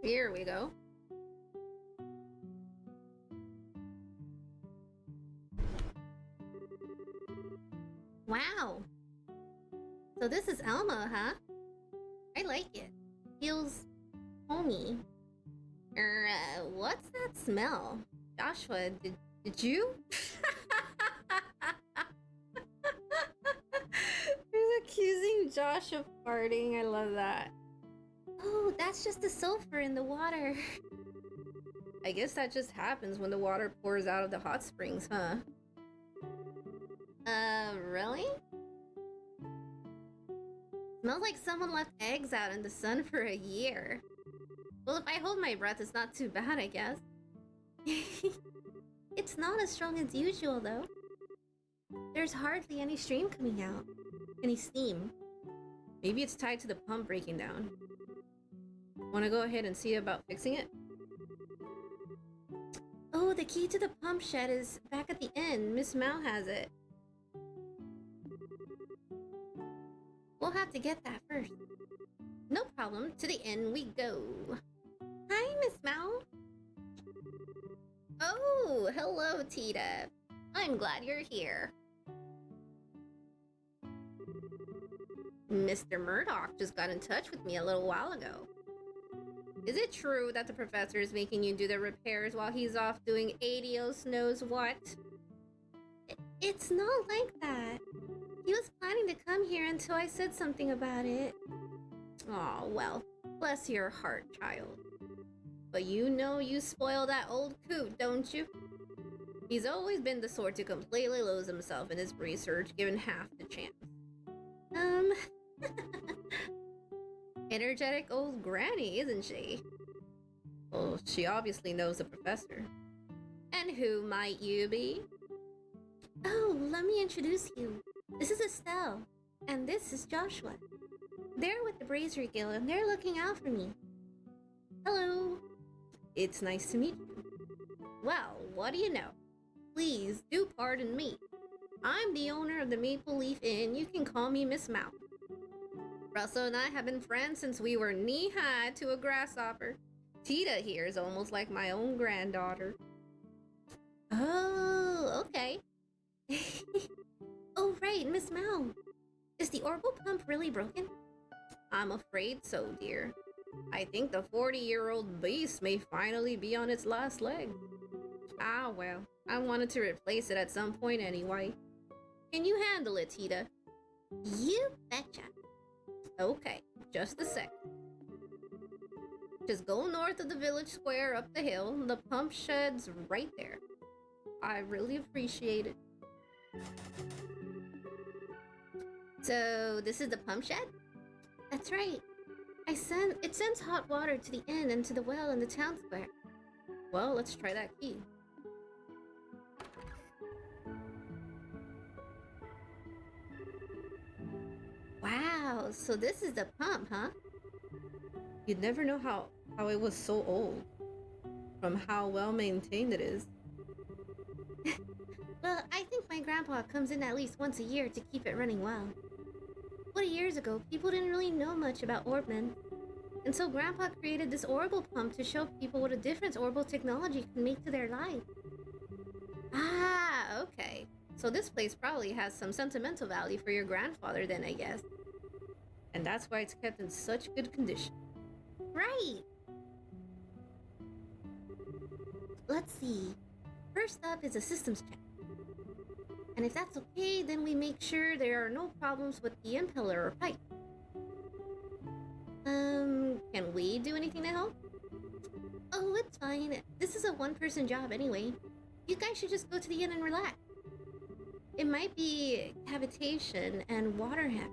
Here we go. Wow. So this is Elmo, huh? I like it. Feels homey. What's that smell? Joshua, did you? He's accusing Josh of farting. I love that. Oh, that's just the sulfur in the water. I guess that just happens when the water pours out of the hot springs, huh? Really? Smells like someone left eggs out in the sun for a year. Well, if I hold my breath, it's not too bad, I guess. It's not as strong as usual, though. There's hardly any stream coming out. Any steam. Maybe it's tied to the pump breaking down. Wanna go ahead and see about fixing it? Oh, the key to the pump shed is back at the inn. Miss Mao has it. We'll have to get that first. No problem. To the inn we go. Hi, Miss Mao. Oh, hello, Tita. I'm glad you're here. Mr. Murdoch just got in touch with me a little while ago. Is it true that the professor is making you do the repairs while he's off doing adios knows what? It's not like that. He was planning to come here until I said something about it. Aw, well, bless your heart, child. But you know you spoil that old coot, don't you? He's always been the sort to completely lose himself in his research given half the chance. Energetic old granny, isn't she? Well, she obviously knows the professor. And who might you be? Oh, let me introduce you. This is Estelle, and this is Joshua. They're with the Brazier Guild, and they're looking out for me. Hello. It's nice to meet you. Well, what do you know? Please do pardon me. I'm the owner of the Maple Leaf Inn. You can call me Miss Mouth. Russell and I have been friends since we were knee-high to a grasshopper. Tita here is almost like my own granddaughter. Oh, okay. Oh, right, Miss Mao. Is the orbital pump really broken? I'm afraid so, dear. I think the 40-year-old beast may finally be on its last leg. Ah, well, I wanted to replace it at some point anyway. Can you handle it, Tita? You betcha. Okay, just a sec. Just go north of the village square up the hill. The pump shed's right there. I really appreciate it. So, this is the pump shed? That's right. It sends hot water to the inn and to the well in the town square. Well, let's try that key. Wow, so this is the pump, huh? You'd never know how it was so old, from how well maintained it is. Well, I think my grandpa comes in at least once a year to keep it running well. 40 years ago, people didn't really know much about Orbmen. And so Grandpa created this orbital pump to show people what a difference orbital technology can make to their life. Ah, okay. So this place probably has some sentimental value for your grandfather then, I guess. And that's why it's kept in such good condition. Right! Let's see. First up is a systems check. And if that's okay, then we make sure there are no problems with the impeller or pipe. Can we do anything to help? Oh, it's fine. This is a one-person job anyway. You guys should just go to the inn and relax. It might be cavitation and water hemp.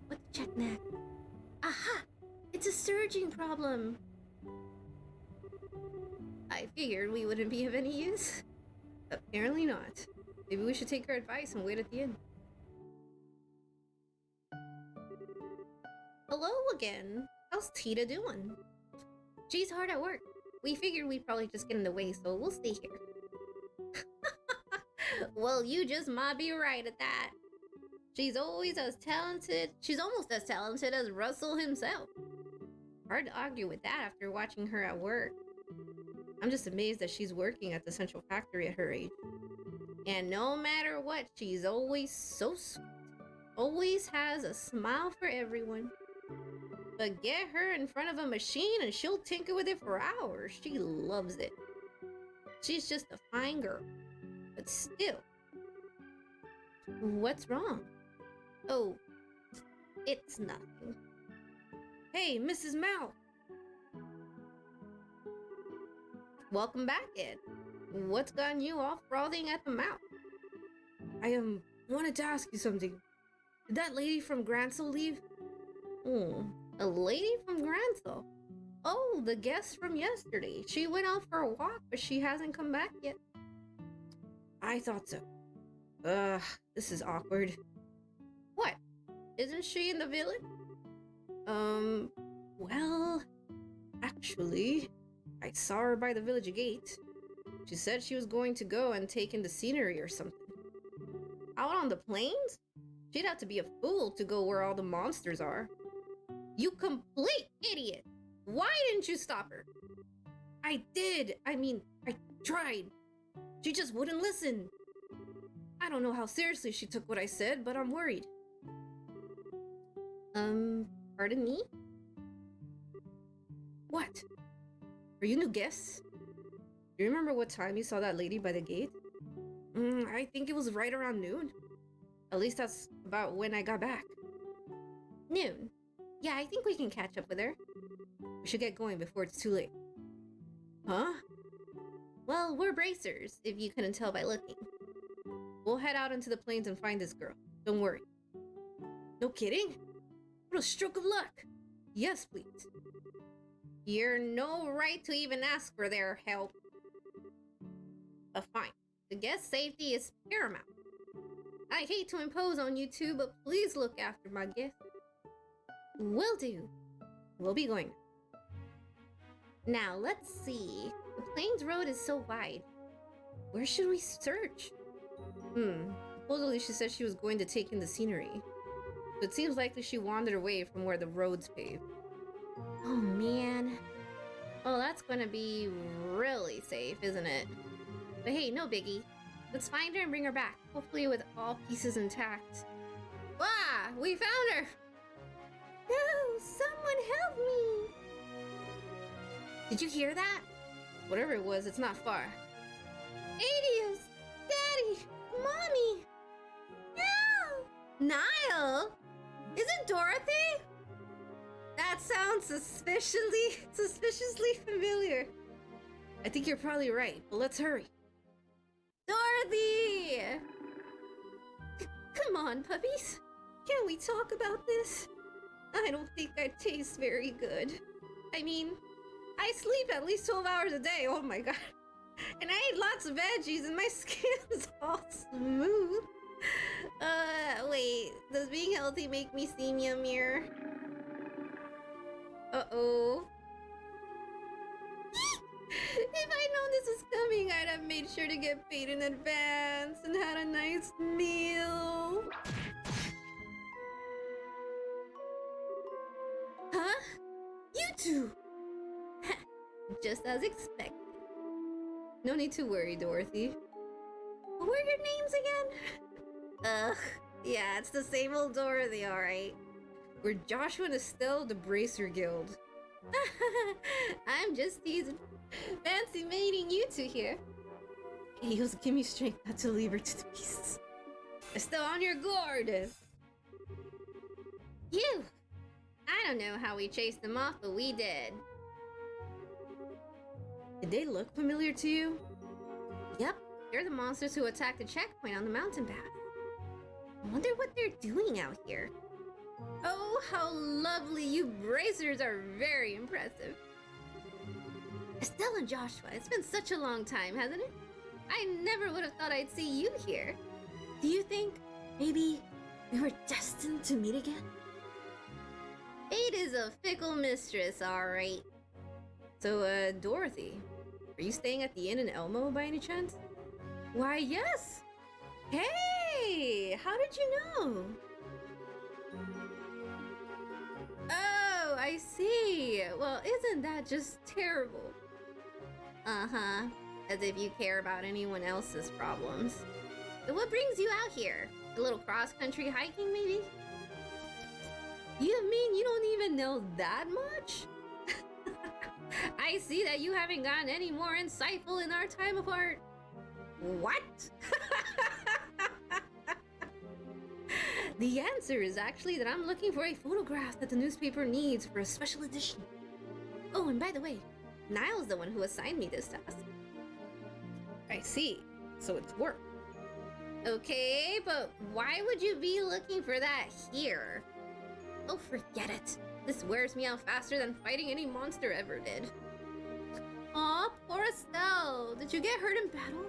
What to check next? Aha! It's a surging problem! I figured we wouldn't be of any use. Apparently not. Maybe we should take her advice and wait at the inn. Hello again. How's Tita doing? She's hard at work. We figured we'd probably just get in the way, so we'll stay here. Well, you just might be right at that. She's almost as talented as Russell himself. Hard to argue with that after watching her at work. I'm just amazed that she's working at the central factory at her age. And no matter what, she's always so sweet. Always has a smile for everyone. But get her in front of a machine and she'll tinker with it for hours. She loves it. She's just a fine girl. But still. What's wrong? Oh, it's nothing. Hey, Mrs. Mao. Welcome back, Ed. What's gotten you all frothing at the mouth? I wanted to ask you something. Did that lady from Gransel leave? A lady from Gransel? Oh, the guest from yesterday. She went out for a walk, but she hasn't come back yet. I thought so. This is awkward. What? Isn't she in the village? Well, actually, I saw her by the village gate. She said she was going to go and take in the scenery or something. Out on the plains? She'd have to be a fool to go where all the monsters are. You complete idiot! Why didn't you stop her? I did. I tried. She just wouldn't listen. I don't know how seriously she took what I said, but I'm worried. Pardon me? What? Are you new guests? Do you remember what time you saw that lady by the gate? I think it was right around noon. At least that's about when I got back. Noon? Yeah, I think we can catch up with her. We should get going before it's too late. Huh? Well, we're bracers, if you couldn't tell by looking. We'll head out into the plains and find this girl. Don't worry. No kidding? What a stroke of luck. Yes, please. You're no right to even ask for their help. But fine. The guest safety is paramount. I hate to impose on you two, but please look after my guest. Will do. We'll be going. Now, let's see. The Plains Road is so wide. Where should we search? Supposedly she said she was going to take in the scenery. So it seems likely she wandered away from where the road's paved. Oh, man. Oh, that's gonna be really safe, isn't it? But hey, no biggie. Let's find her and bring her back. Hopefully with all pieces intact. Wow, we found her! No, someone help me! Did you hear that? Whatever it was, it's not far. Adios! Daddy! Mommy! No! Niall? Is it Dorothy? That sounds suspiciously familiar. I think you're probably right, but let's hurry. Dorothy! Come on, puppies. Can we talk about this? I don't think I taste very good. I mean, I sleep at least 12 hours a day, oh my god. And I ate lots of veggies and my skin is all smooth. Wait, does being healthy make me seem yummier? Uh-oh. If I'd known this was coming, I'd have made sure to get paid in advance and had a nice meal. Huh? You two! Just as expected. No need to worry, Dorothy. What were your names again? Yeah, it's the same old Dorothy, alright. We're Joshua and Estelle, the Bracer Guild. I'm just teasing. Fancy meeting you two here. Heals give me strength not to leave her to the beasts. Estelle, on your guard! You! I don't know how we chased them off, but we did. Did they look familiar to you? Yep, they're the monsters who attacked the checkpoint on the mountain path. I wonder what they're doing out here. Oh, how lovely! You bracers are very impressive. Estelle and Joshua, it's been such a long time, hasn't it? I never would have thought I'd see you here. Do you think maybe we were destined to meet again? Fate is a fickle mistress, alright. So, Dorothy, are you staying at the inn in Elmo by any chance? Why, yes! Hey! How did you know? Oh, I see. Well, isn't that just terrible? Uh-huh. As if you care about anyone else's problems. So what brings you out here? A little cross-country hiking, maybe? You mean you don't even know that much? I see that you haven't gotten any more insightful in our time apart. What? The answer is actually that I'm looking for a photograph that the newspaper needs for a special edition. Oh, and by the way, Niall's the one who assigned me this task. I see. So it's work. Okay, but why would you be looking for that here? Oh, forget it. This wears me out faster than fighting any monster ever did. Aw, poor Estelle. Did you get hurt in battle?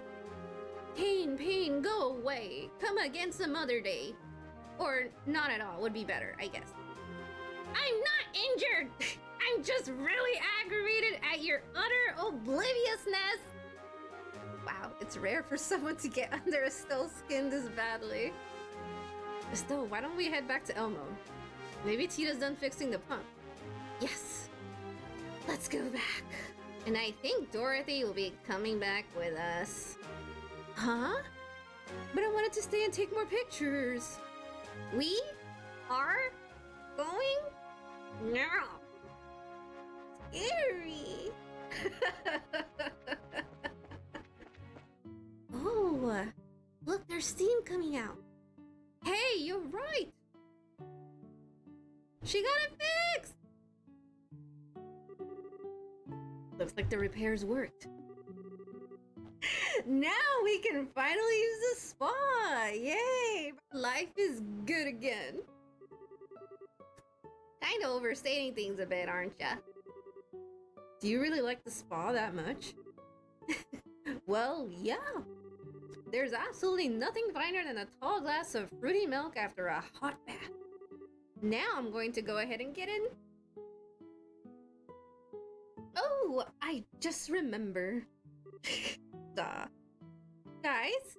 Pain, go away. Come again some other day. Or not at all would be better, I guess. I'm not injured! I'm just really aggravated at your utter obliviousness! Wow, it's rare for someone to get under Estelle's skin this badly. Estelle, why don't we head back to Elmo? Maybe Tita's done fixing the pump. Yes! Let's go back. And I think Dorothy will be coming back with us. Huh? But I wanted to stay and take more pictures. We are going now. Scary. Oh, look, there's steam coming out. Hey, you're right. She got it fixed. Looks like the repairs worked. Now we can finally use the spa! Yay! Life is good again. Kinda overstating things a bit, aren't ya? Do you really like the spa that much? Well, yeah. There's absolutely nothing finer than a tall glass of fruity milk after a hot bath. Now I'm going to go ahead and get in. Oh, I just remember. Duh. Guys,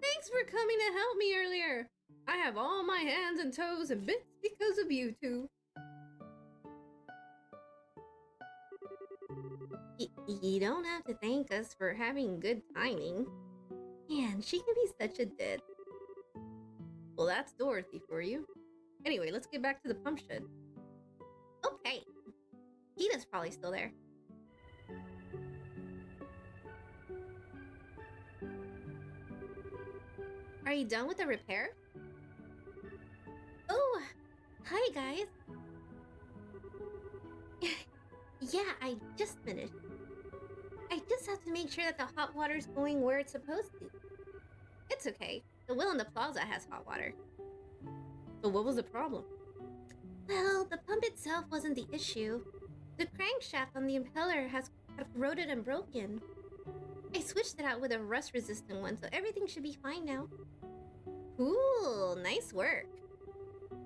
thanks for coming to help me earlier. I have all my hands and toes and bits because of you two. You don't have to thank us for having good timing. Man, she can be such a did. Well, that's Dorothy for you. Anyway, let's get back to the pump shed. Okay. Tita's probably still there. Are you done with the repair? Oh, hi guys. Yeah, I just finished. I just have to make sure that the hot water's going where it's supposed to. It's okay. The well in the plaza has hot water. So what was the problem? Well, the pump itself wasn't the issue. The crankshaft on the impeller has corroded and broken. I switched it out with a rust-resistant one, so everything should be fine now. Cool, nice work.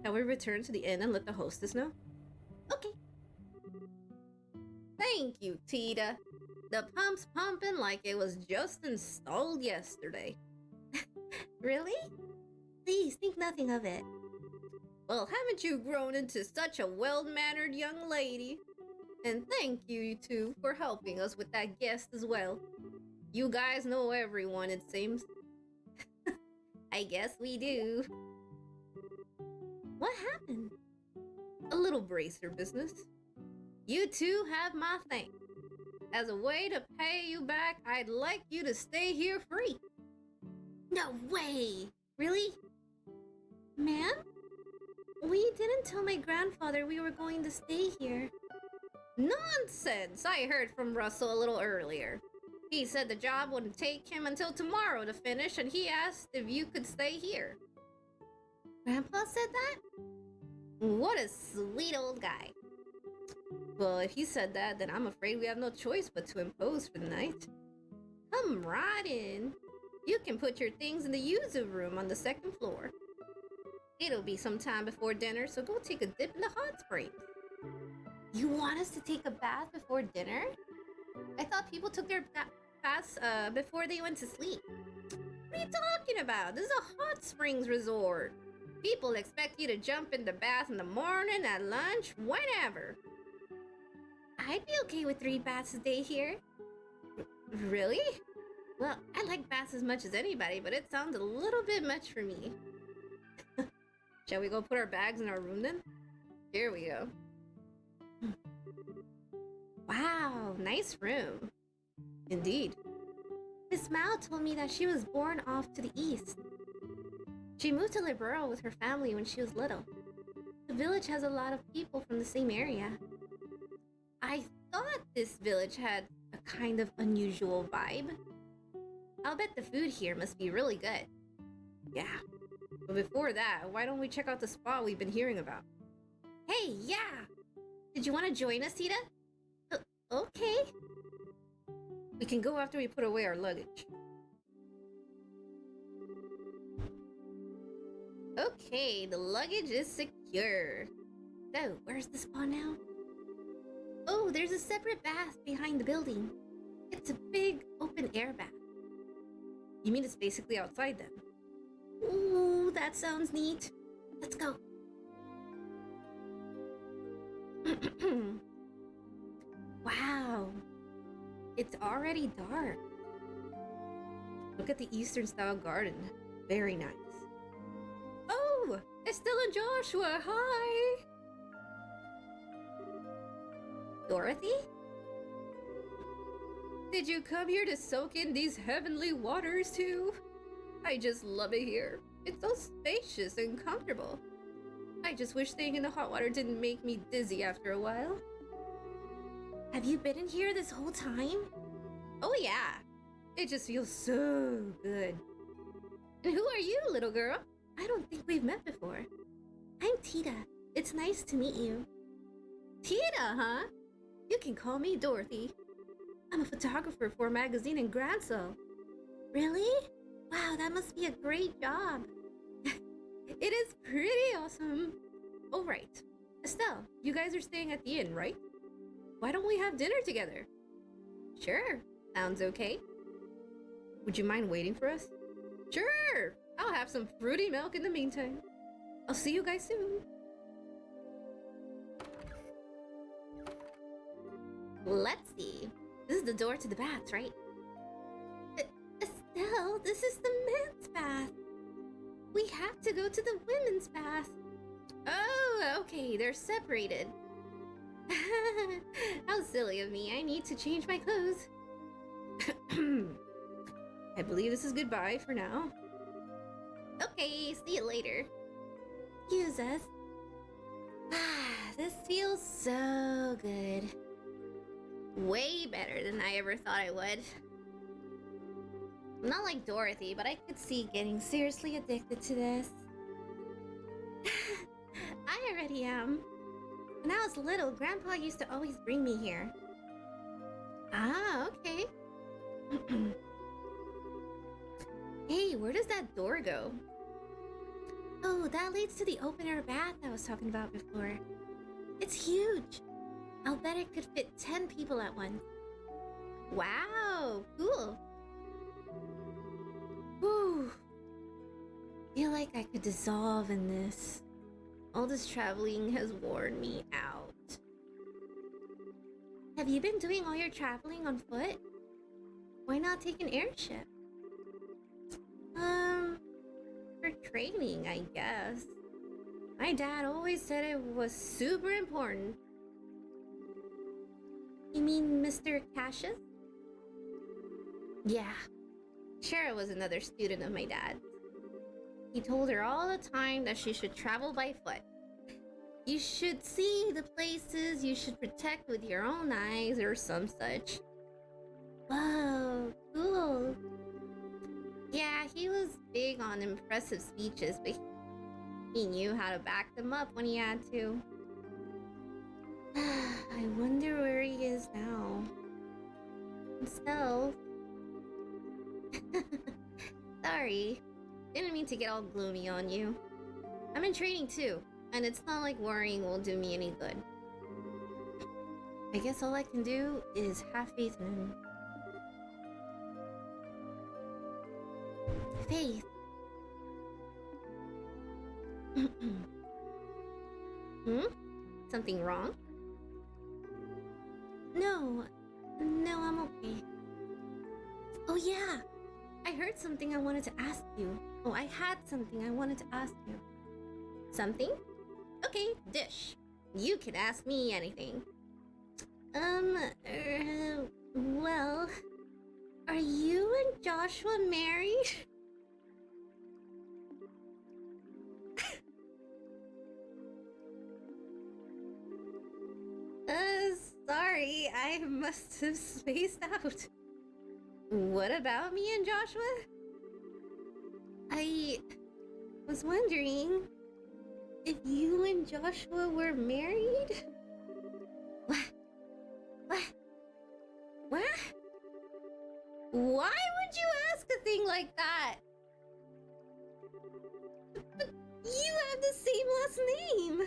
Shall we return to the inn and let the hostess know? Okay. Thank you, Tita. The pump's pumping like it was just installed yesterday. Really? Please, think nothing of it. Well, haven't you grown into such a well-mannered young lady? And thank you two for helping us with that guest as well. You guys know everyone, it seems. I guess we do. What happened? A little bracer business. You two have my thanks. As a way to pay you back, I'd like you to stay here free. No way! Really? Ma'am? We didn't tell my grandfather we were going to stay here. Nonsense! I heard from Russell a little earlier. He said the job wouldn't take him until tomorrow to finish, and he asked if you could stay here. Grandpa said that? What a sweet old guy. Well, if he said that, then I'm afraid we have no choice but to impose for the night. Come right in. You can put your things in the user room on the second floor. It'll be some time before dinner, so go take a dip in the hot springs. You want us to take a bath before dinner? I thought people took their baths before they went to sleep. What are you talking about? This is a hot springs resort. People expect you to jump in the bath in the morning, at lunch, whenever. I'd be okay with 3 baths a day here. Really? Well, I like baths as much as anybody, but it sounds a little bit much for me. Shall we go put our bags in our room then? Here we go. Wow, nice room. Indeed. Miss Mao told me that she was born off to the east. She moved to Liberal with her family when she was little. The village has a lot of people from the same area. I thought this village had a kind of unusual vibe. I'll bet the food here must be really good. Yeah. But before that, why don't we check out the spot we've been hearing about? Hey, yeah! Did you want to join us, Tita? Okay. We can go after we put away our luggage. Okay, the luggage is secure. So, where's the spa now? Oh, there's a separate bath behind the building. It's a big open air bath. You mean it's basically outside then? Ooh, that sounds neat. Let's go. Wow. It's already dark. Look at the Eastern style garden. Very nice. Oh, Estelle and Joshua, hi! Dorothy? Did you come here to soak in these heavenly waters too? I just love it here. It's so spacious and comfortable. I just wish staying in the hot water didn't make me dizzy after a while. Have you been in here this whole time? Oh yeah. It just feels so good. And who are you, little girl? I don't think we've met before. I'm Tita. It's nice to meet you. Tita, huh? You can call me Dorothy. I'm a photographer for a magazine in Gransel. Really? Wow, that must be a great job. It is pretty awesome. Oh, right. Estelle, you guys are staying at the inn, right? Why don't we have dinner together? Sure, sounds okay. Would you mind waiting for us? Sure, I'll have some fruity milk in the meantime. I'll see you guys soon. Let's see. This is the door to the baths, right? Estelle, this is the men's bath. We have to go to the women's bath. Oh, okay, they're separated. How silly of me. I need to change my clothes. I believe this is goodbye for now. Okay, see you later. Excuse us. This feels so good. Way better than I ever thought I would. I'm not like Dorothy, but I could see getting seriously addicted to this. I already am. When I was little, Grandpa used to always bring me here. Ah, okay. Hey, where does that door go? Oh, that leads to the open-air bath I was talking about before. It's huge. I'll bet it could fit 10 people at once. Wow, cool. Whew. Feel like I could dissolve in this. All this traveling has worn me out. Have you been doing all your traveling on foot? Why not take an airship? For training, I guess. My dad always said it was super important. You mean Mr. Cassius? Yeah. Shara was another student of my dad's. He told her all the time that she should travel by foot. You should see the places you should protect with your own eyes or some such. Whoa, cool. Yeah, he was big on impressive speeches, but he knew how to back them up when he had to. I wonder where he is now. Still. Sorry. Didn't mean to get all gloomy on you. I'm in training too, and it's not like worrying will do me any good. I guess all I can do is have faith in him. Faith. Hmm? Something wrong? No, no, I'm okay. Oh yeah, I heard something I wanted to ask you. Oh, I had something I wanted to ask you. Something? Okay, dish. You can ask me anything. Well, are you and Joshua married? Sorry, I must have spaced out. What about me and Joshua? I was wondering if you and Joshua were married? What? What? What? Why would you ask a thing like that? But you have the same last name.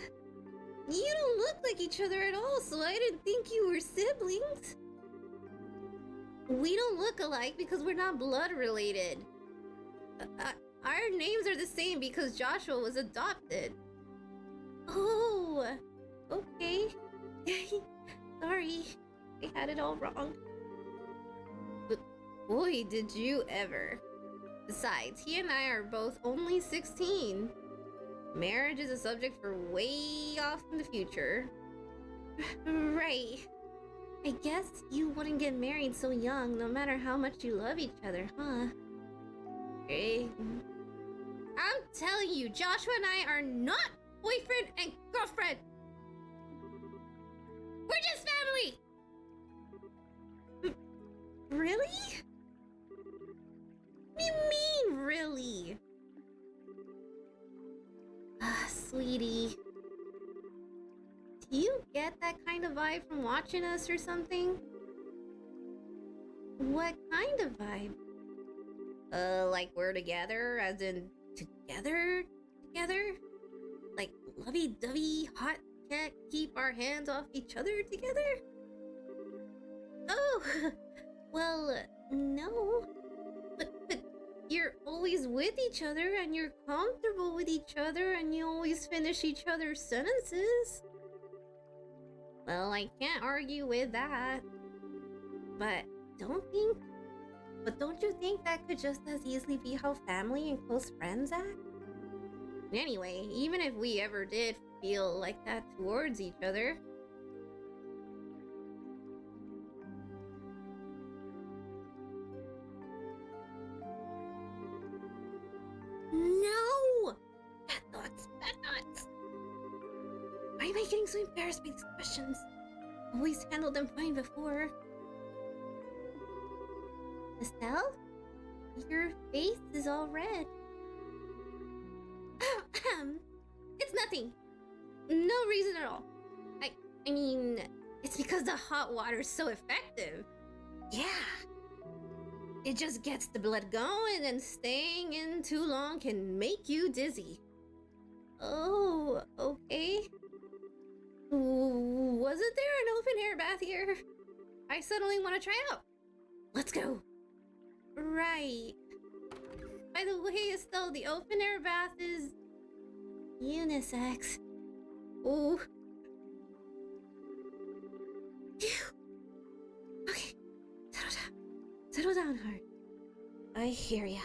You don't look like each other at all, so I didn't think you were siblings. We don't look alike because we're not blood related. Our names are the same because Joshua was adopted. Oh, okay. Sorry, I had it all wrong. But boy, did you ever. Besides, he and I are both only 16. Marriage is a subject for way off in the future. Right. I guess you wouldn't get married so young, no matter how much you love each other, huh? Okay. I'm telling you, Joshua and I are not boyfriend and girlfriend. We're just family. Really? What do you mean, really? Sweetie. Do you get that kind of vibe from watching us or something? What kind of vibe? Like we're together, as in together? Like lovey-dovey, hot, can't keep our hands off each other together? Oh, well, no. But you're always with each other and you're comfortable with each other and you always finish each other's sentences. Well, I can't argue with that. But don't you think that could just as easily be how family and close friends act? Anyway, even if we ever did feel like that towards each other, no! Bad thoughts, bad thoughts. Why am I getting so embarrassed by these questions? Always handled them fine before. Estelle? Your face is all red. It's nothing. No reason at all. I mean, it's because the hot water's so effective. Yeah. It just gets the blood going, and staying in too long can make you dizzy. Oh, okay. Wasn't there an open air bath here? I suddenly want to try out. Let's go. Right. By the way, Estelle, the open air bath is unisex. Ooh. Phew. Okay, settle down. Settle down, heart. I hear ya.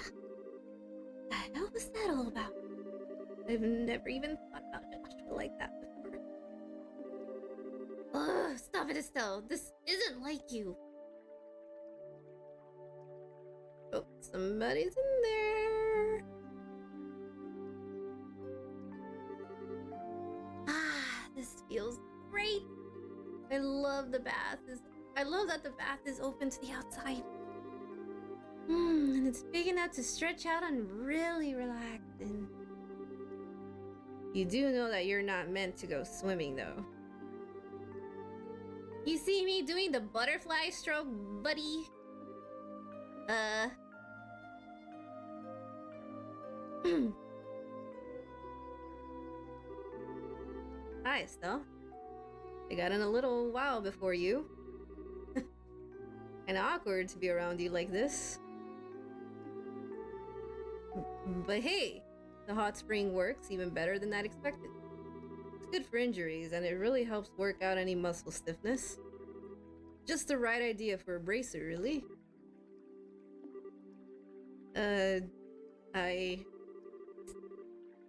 What was that all about? I've never even thought about Joshua like that before. Ugh, stop it, Estelle. This isn't like you. Oh, somebody's in there. Ah, this feels great. I love the bath. I love that the bath is open to the outside. And it's big enough to stretch out and really relax in. You do know that you're not meant to go swimming, though. You see me doing the butterfly stroke, buddy? Hi, Estelle. I got in a little while before you. Kinda awkward to be around you like this. But hey, the hot spring works even better than I'd expected. It's good for injuries, and it really helps work out any muscle stiffness. Just the right idea for a bracer, really.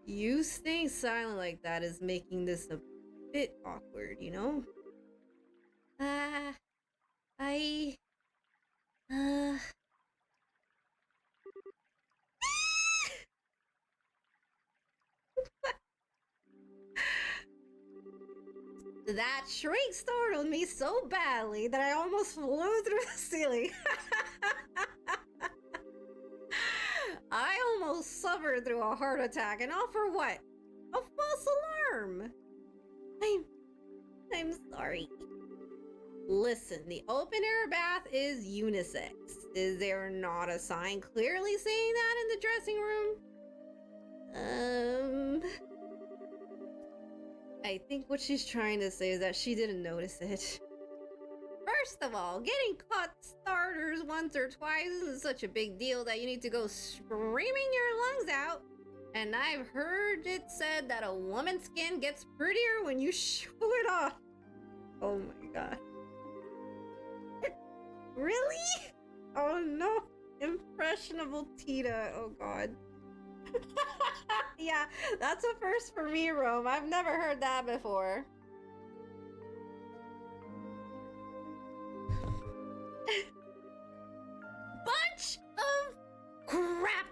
You staying silent like that is making this a bit awkward, you know? I... Uh... That shriek startled me so badly that I almost flew through the ceiling. I almost suffered through a heart attack, and all for what? A false alarm. I'm sorry. Listen, the open air bath is unisex. Is there not a sign clearly saying that in the dressing room? I think what she's trying to say is that she didn't notice it. First of all, getting caught starters once or twice isn't such a big deal that you need to go screaming your lungs out. And I've heard it said that a woman's skin gets prettier when you show it off. Oh my god. Really? Oh no. Impressionable Tita. Oh god. Yeah, that's a first for me, Rome. I've never heard that before. Bunch of crap!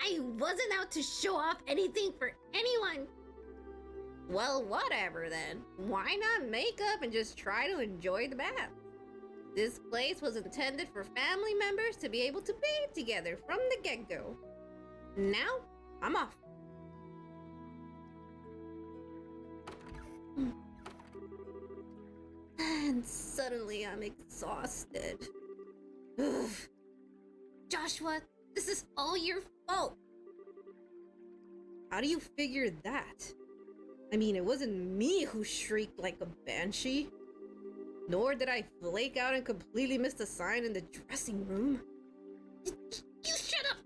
I wasn't out to show off anything for anyone. Well, whatever then. Why not make up and just try to enjoy the bath? This place was intended for family members to be able to bathe together from the get-go. Now, I'm off. And suddenly I'm exhausted. Ugh. Joshua, this is all your fault. How do you figure that? I mean, it wasn't me who shrieked like a banshee. Nor did I flake out and completely miss the sign in the dressing room. You shut up!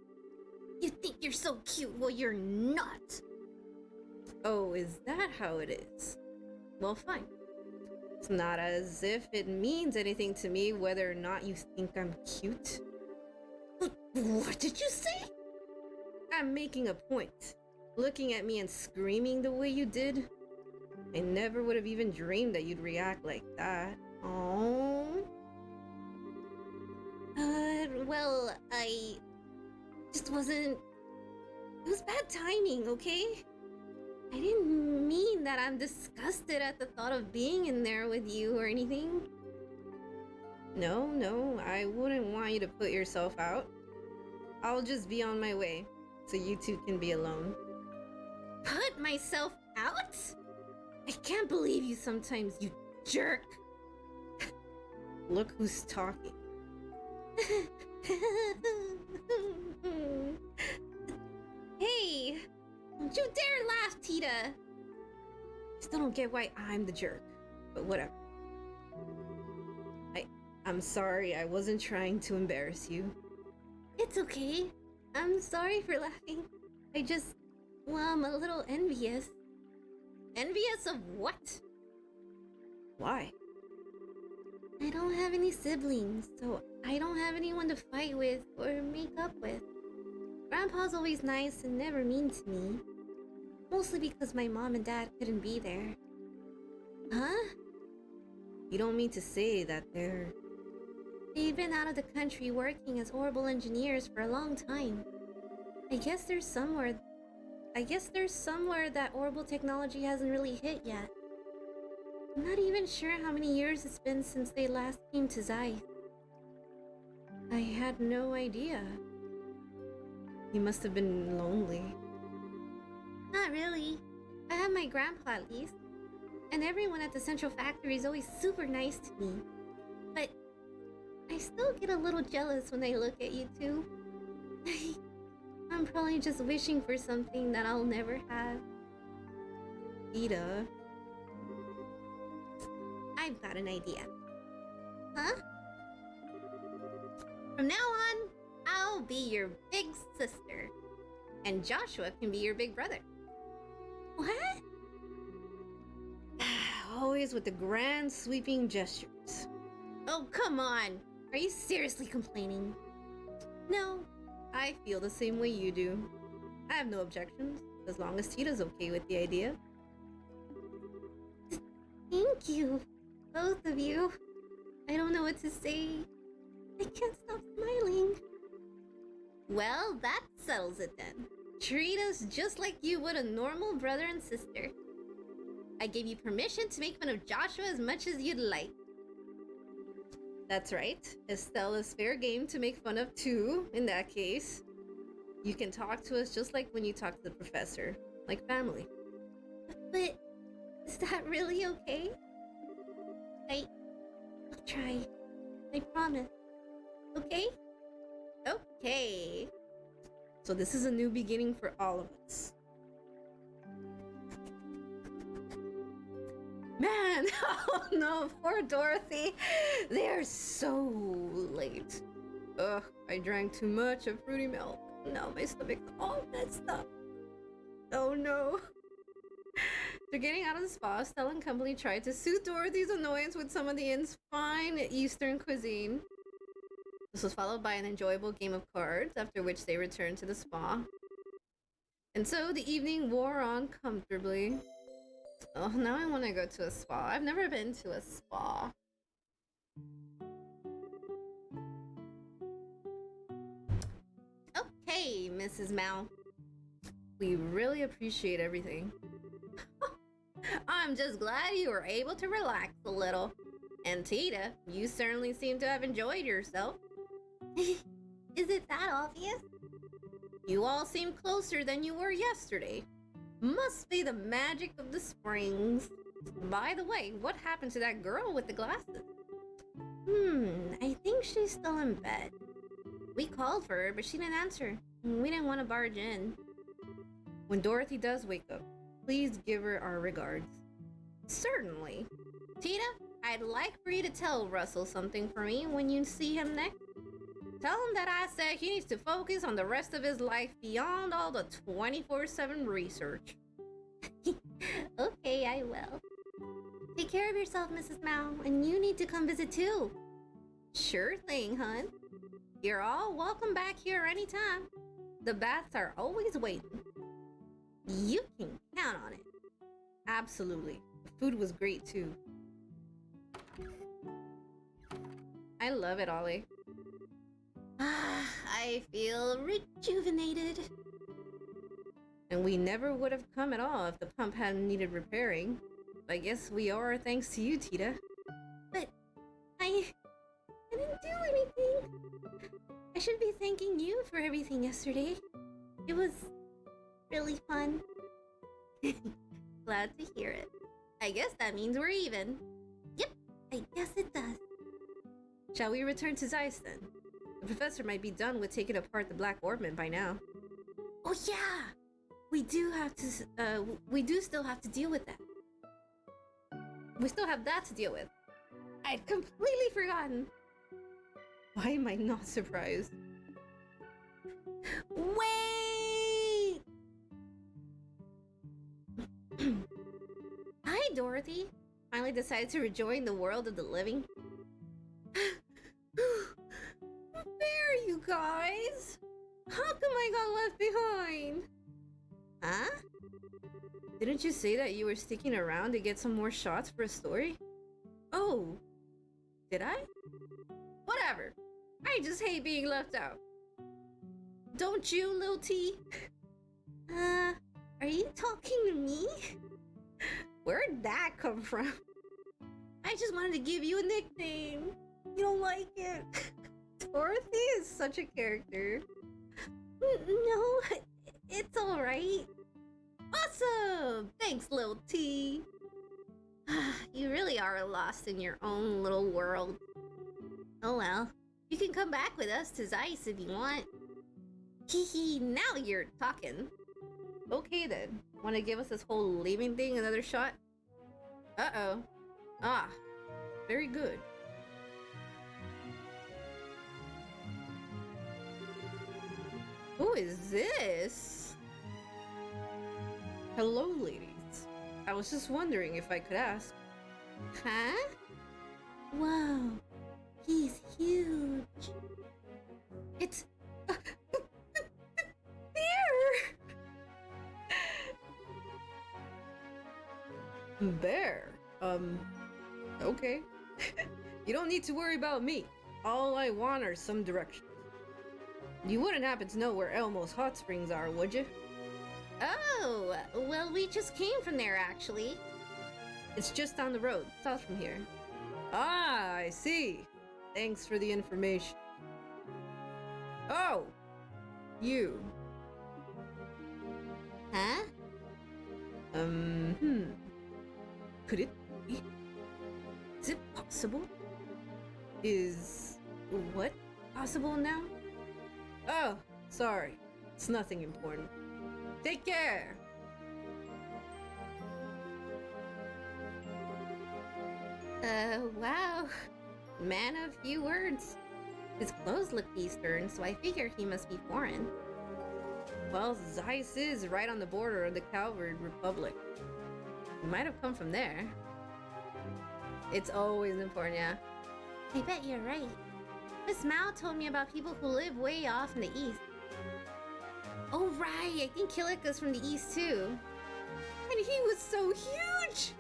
You think you're so cute? Well, you're not. Oh, is that how it is? Well, fine. It's not as if it means anything to me whether or not you think I'm cute. What did you say? I'm making a point. Looking at me and screaming the way you did. I never would have even dreamed that you'd react like that. Oh. Well, I just wasn't... It was bad timing, okay? I didn't mean that I'm disgusted at the thought of being in there with you or anything. No, I wouldn't want you to put yourself out. I'll just be on my way, so you two can be alone. Put myself out? I can't believe you sometimes, you jerk. Look who's talking. Hey, don't you dare laugh, Tita. I still don't get why I'm the jerk, but whatever. I'm sorry, I wasn't trying to embarrass you. It's okay. I'm sorry for laughing. I'm a little envious. Envious of what? Why? I don't have any siblings, so I don't have anyone to fight with or make up with. Grandpa's always nice and never mean to me. Mostly because my mom and dad couldn't be there. Huh? You don't mean to say that they've been out of the country working as horrible engineers for a long time. I guess there's somewhere that orbital technology hasn't really hit yet. I'm not even sure how many years it's been since they last came to Zyth. I had no idea. You must have been lonely. Not really. I have my grandpa at least. And everyone at the central factory is always super nice to me. But I still get a little jealous when I look at you two. I'm probably just wishing for something that I'll never have. Ida. I've got an idea. Huh? From now on, I'll be your big sister. And Joshua can be your big brother. What? Always with the grand sweeping gestures. Oh, come on! Are you seriously complaining? No, I feel the same way you do. I have no objections, as long as Tita's okay with the idea. Thank you, both of you. I don't know what to say. I can't stop smiling. Well, that settles it then. Treat us just like you would a normal brother and sister. I gave you permission to make fun of Joshua as much as you'd like. That's right. Estelle is fair game to make fun of too, in that case. You can talk to us just like when you talk to the professor, like family. But is that really okay? I'll try. I promise. Okay? Okay. So this is a new beginning for all of us. Man, oh no, poor Dorothy. They're so late. Ugh, I drank too much of fruity milk. Now my stomach's all messed up. Oh no. They're getting out of the spa. Stella and company tried to soothe Dorothy's annoyance with some of the inn's fine Eastern cuisine. This was followed by an enjoyable game of cards, after which they returned to the spa. And so the evening wore on comfortably. Oh, now I want to go to a spa. I've never been to a spa. Okay, Mrs. Mao. We really appreciate everything. I'm just glad you were able to relax a little. And Tita, you certainly seem to have enjoyed yourself. Is it that obvious? You all seem closer than you were yesterday. Must be the magic of the springs. By the way, what happened to that girl with the glasses? I think she's still in bed. We called for her, but she didn't answer. We didn't want to barge in. When Dorothy does wake up, please give her our regards. Certainly. Tita, I'd like for you to tell Russell something for me when you see him next. Tell him that I said he needs to focus on the rest of his life beyond all the 24/7 research. Okay, I will. Take care of yourself, Mrs. Mao, and you need to come visit too. Sure thing, hun. You're all welcome back here anytime. The baths are always waiting. You can count on it. Absolutely. The food was great too. I love it, Ollie. I feel rejuvenated. And we never would have come at all if the pump hadn't needed repairing. I guess we are thanks to you, Tita. But I didn't do anything. I should be thanking you for everything yesterday. It was really fun. Glad to hear it. I guess that means we're even. Yep, I guess it does. Shall we return to Zeiss then? The professor might be done with taking apart the Black Orbment by now. Oh yeah! We do still have to deal with that. We still have that to deal with. I'd completely forgotten. Why am I not surprised? Wait! Hi, Dorothy. Finally decided to rejoin the world of the living. There, you guys! How come I got left behind? Huh? Didn't you say that you were sticking around to get some more shots for a story? Oh, did I? Whatever. I just hate being left out. Don't you, Lil T? Are you talking to me? Where'd that come from? I just wanted to give you a nickname. You don't like it? Dorothy is such a character. No, it's alright. Awesome! Thanks, Lil T. You really are lost in your own little world. Oh well, you can come back with us to Zeiss if you want. Hee, now you're talking. Okay then, want to give us this whole leaving thing another shot? Uh-oh. Ah, very good. Who is this? Hello, ladies. I was just wondering if I could ask. Huh? Whoa. He's huge. It's a bear. Bear? Okay. You don't need to worry about me. All I want are some directions. You wouldn't happen to know where Elmo's hot springs are, would you? Oh, well, we just came from there, actually. It's just down the road, south from here. Ah, I see. Thanks for the information. Oh! You. Huh? Could it be? Is it possible? Is what possible now? Oh, sorry. It's nothing important. Take care! Wow. Man of few words. His clothes look Eastern, so I figure he must be foreign. Well, Zeiss is right on the border of the Calvary Republic. He might have come from there. It's always important, yeah. I bet you're right. Miss Mao told me about people who live way off in the east. Oh right, I think Killica's from the east too. And he was so huge!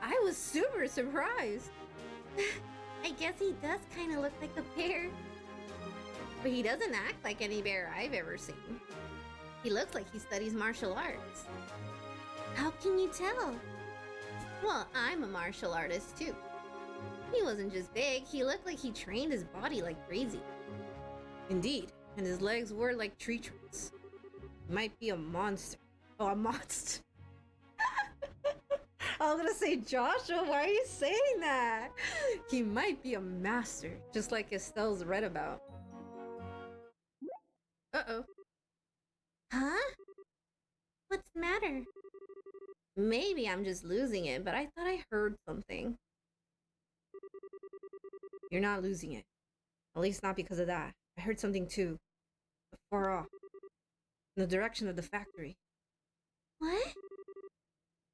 I was super surprised. I guess he does kind of look like a bear. But he doesn't act like any bear I've ever seen. He looks like he studies martial arts. How can you tell? Well, I'm a martial artist too. He wasn't just big, he looked like he trained his body like crazy. Indeed, and his legs were like tree trunks. Might be a monster. Oh, a monster. I was gonna say, Joshua, why are you saying that? He might be a master, just like Estelle's read about. Uh-oh. Huh? What's the matter? Maybe I'm just losing it, but I thought I heard something. You're not losing it. At least not because of that. I heard something too. But far off. In the direction of the factory. What?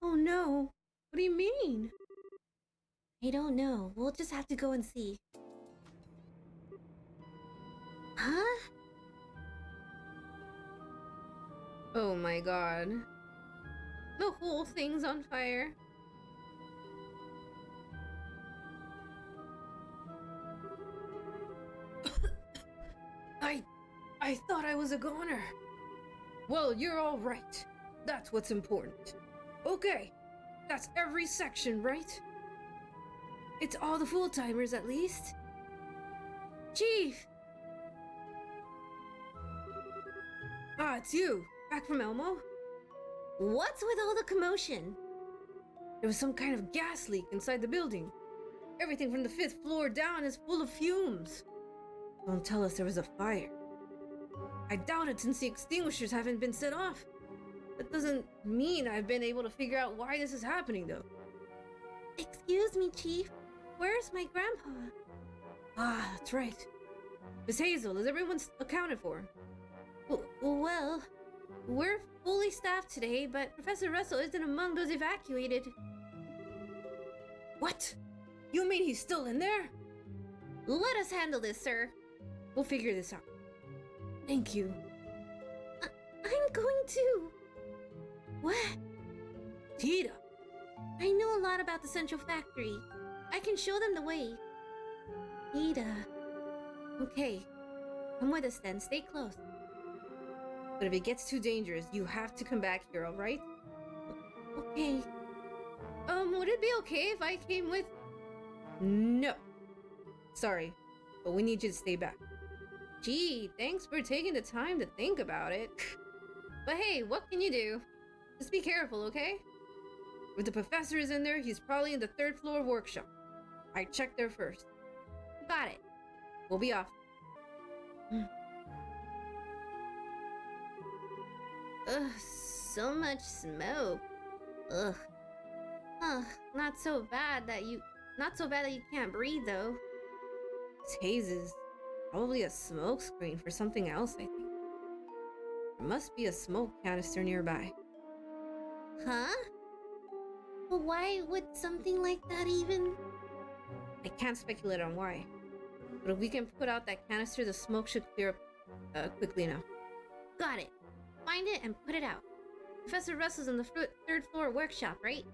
Oh no. What do you mean? I don't know. We'll just have to go and see. Huh? Oh my god. The whole thing's on fire. I thought I was a goner. Well, you're all right. That's what's important. Okay, that's every section, right? It's all the full-timers, at least. Chief! Ah, it's you. Back from Elmo? What's with all the commotion? There was some kind of gas leak inside the building. Everything from the 5th floor down is full of fumes. Don't tell us there was a fire. I doubt it since the extinguishers haven't been set off. That doesn't mean I've been able to figure out why this is happening, though. Excuse me, Chief. Where's my grandpa? Ah, that's right. Miss Hazel, is everyone accounted for? Well, we're fully staffed today, but Professor Russell isn't among those evacuated. What? You mean he's still in there? Let us handle this, sir. We'll figure this out. Thank you. I'm going to. What? Tita. I know a lot about the Central Factory. I can show them the way. Tita. Okay. Come with us then. Stay close. But if it gets too dangerous, you have to come back here, alright? Okay. Would it be okay if I came with... No. Sorry, but we need you to stay back. Gee, thanks for taking the time to think about it. But hey, what can you do? Just be careful, okay? If the professor is in there, he's probably in the 3rd floor workshop. I checked there first. Got it. We'll be off. Ugh, so much smoke. Ugh. Not so bad that you can't breathe though. This haze is probably a smoke screen for something else, I think. There must be a smoke canister nearby. Huh? But why would something like that even? I can't speculate on why. But if we can put out that canister, the smoke should clear up quickly enough. Got it. Find it and put it out. Professor Russell's in the third floor workshop, right?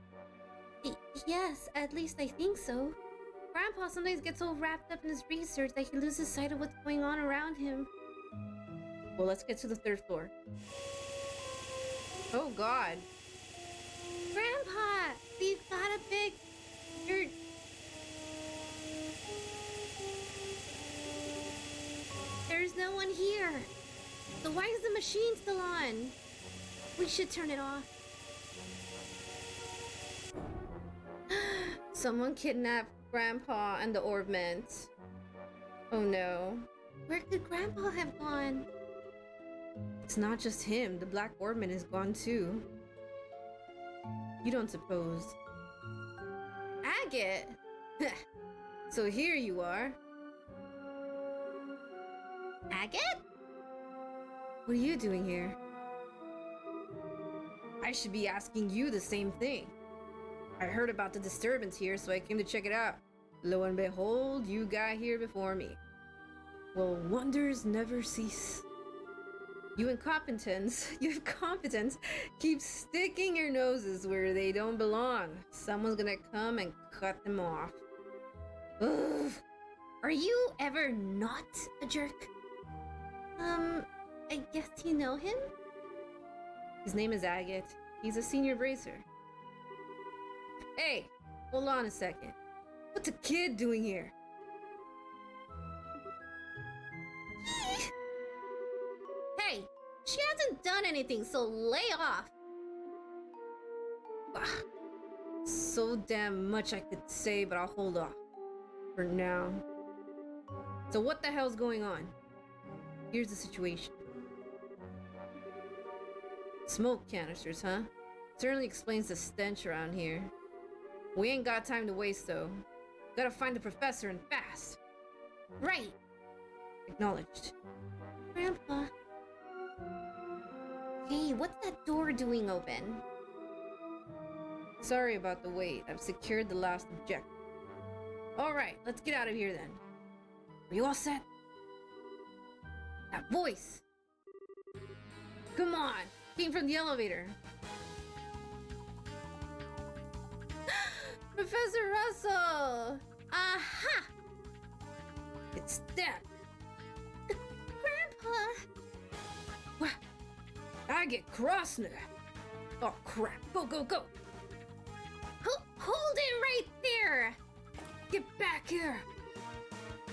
Yes, at least I think so. Grandpa sometimes gets so wrapped up in his research that he loses sight of what's going on around him. Well, let's get to the third floor. Oh God. Grandpa, we've got a big... There's no one here. So why is the machine still on? We should turn it off. Someone kidnapped Grandpa and the Orbment. Oh no. Where could Grandpa have gone? It's not just him. The Black Orbment is gone too. You don't suppose. Agate! So here you are. Agate? What are you doing here? I should be asking you the same thing. I heard about the disturbance here, so I came to check it out. Lo and behold, you got here before me. Well, wonders never cease. You incompetents keep sticking your noses where they don't belong. Someone's gonna come and cut them off. Ugh. Are you ever not a jerk? I guess you know him? His name is Agate. He's a senior bracer. Hey, hold on a second. What's a kid doing here? Hey, she hasn't done anything, so lay off. So damn much I could say, but I'll hold off. For now. So what the hell's going on? Here's the situation. Smoke canisters, huh? Certainly explains the stench around here. We ain't got time to waste, though. Gotta find the professor and fast. Right. Acknowledged. Grandpa. Hey, what's that door doing open? Sorry about the wait. I've secured the last objective. Alright, let's get out of here then. Are you all set? That voice! Come on! Came from the elevator. Professor Russell! Aha! It's them! Grandpa! What? I get Krosner! Oh crap! Go, go, go! Hold it right there! Get back here!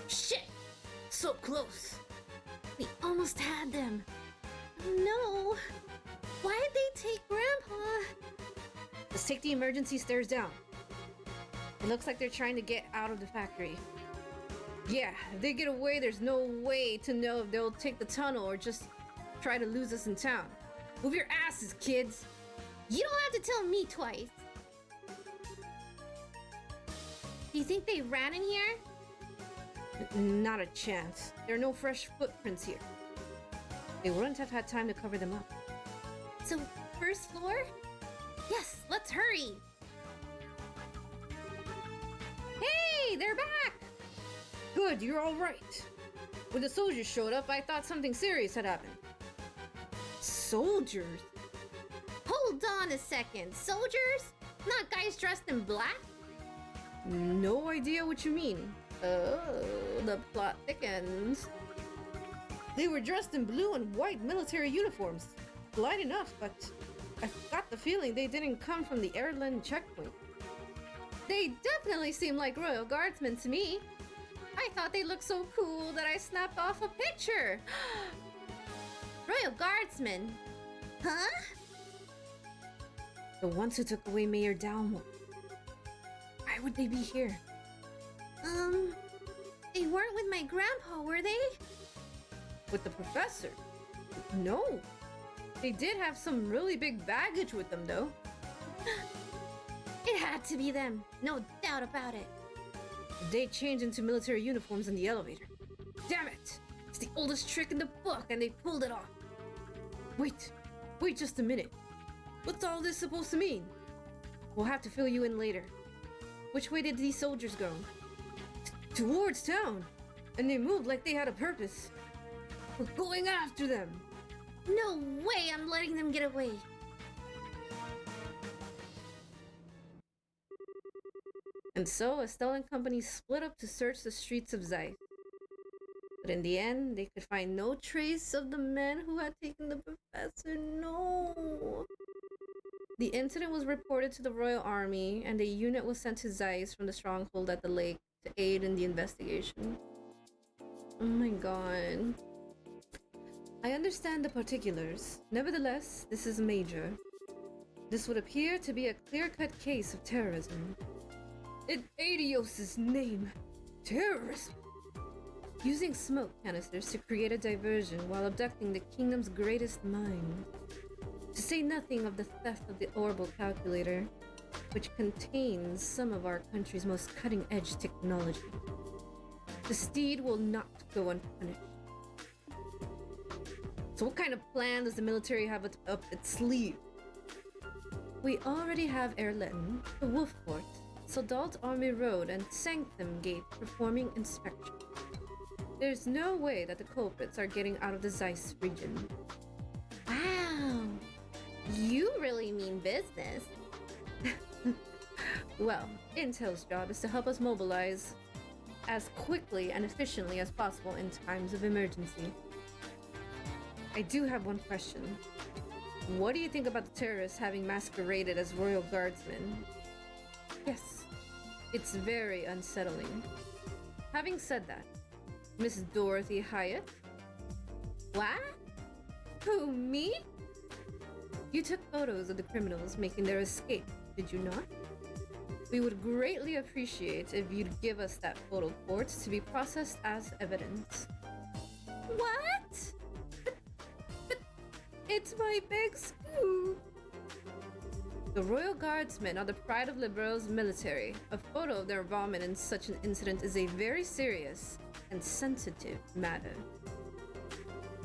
Shit! So close! We almost had them. No! Why did they take Grandpa? Let's take the emergency stairs down. It looks like they're trying to get out of the factory. Yeah, if they get away, there's no way to know if they'll take the tunnel or just try to lose us in town. Move your asses, kids! You don't have to tell me twice. Do you think they ran in here? Not a chance. There are no fresh footprints here. They wouldn't have had time to cover them up. So, first floor? Yes, let's hurry! Hey, they're back! Good, you're all right. When the soldiers showed up, I thought something serious had happened. Soldiers? Hold on a second. Soldiers? Not guys dressed in black? No idea what you mean. Oh, the plot thickens. They were dressed in blue and white military uniforms. Light enough, but I got the feeling they didn't come from the airline checkpoint. They definitely seem like Royal Guardsmen to me. I thought they looked so cool that I snapped off a picture. Royal Guardsmen? Huh? The ones who took away Mayor Downward. Why would they be here? They weren't with my grandpa, were they? With the professor? No. They did have some really big baggage with them, though. It had to be them. No doubt about it. They changed into military uniforms in the elevator. Damn it! It's the oldest trick in the book, and they pulled it off. Wait just a minute. What's all this supposed to mean? We'll have to fill you in later. Which way did these soldiers go? towards town, and they moved like they had a purpose. We're going after them. No way I'm letting them get away. And so Estelle and company split up to search the streets of Zeiss. But in the end, they could find no trace of the men who had taken the professor. No. The incident was reported to the Royal Army, and a unit was sent to Zeiss from the stronghold at the lake to aid in the investigation. Oh my god. I understand the particulars. Nevertheless, this is major. This would appear to be a clear-cut case of terrorism. In Adios' name, terrorism! Using smoke canisters to create a diversion while abducting the kingdom's greatest mind. To say nothing of the theft of the orbital calculator, which contains some of our country's most cutting-edge technology. The steed will not go unpunished. So what kind of plan does the military have up its sleeve? We already have Erletten, the Wolf Fort, Soldat Army Road, and Sanctum Gate performing inspection. There's no way that the culprits are getting out of the Zeiss region. Wow. You really mean business. Well, Intel's job is to help us mobilize as quickly and efficiently as possible in times of emergency. I do have one question. What do you think about the terrorists having masqueraded as royal guardsmen? Yes, it's very unsettling. Having said that, Miss Dorothy Hyatt? What? Who, me? You took photos of the criminals making their escape, did you not? We would greatly appreciate if you'd give us that photo port to be processed as evidence. What? But it's my big scoop! The Royal Guardsmen are the pride of Libero's military. A photo of their involvement in such an incident is a very serious and sensitive matter.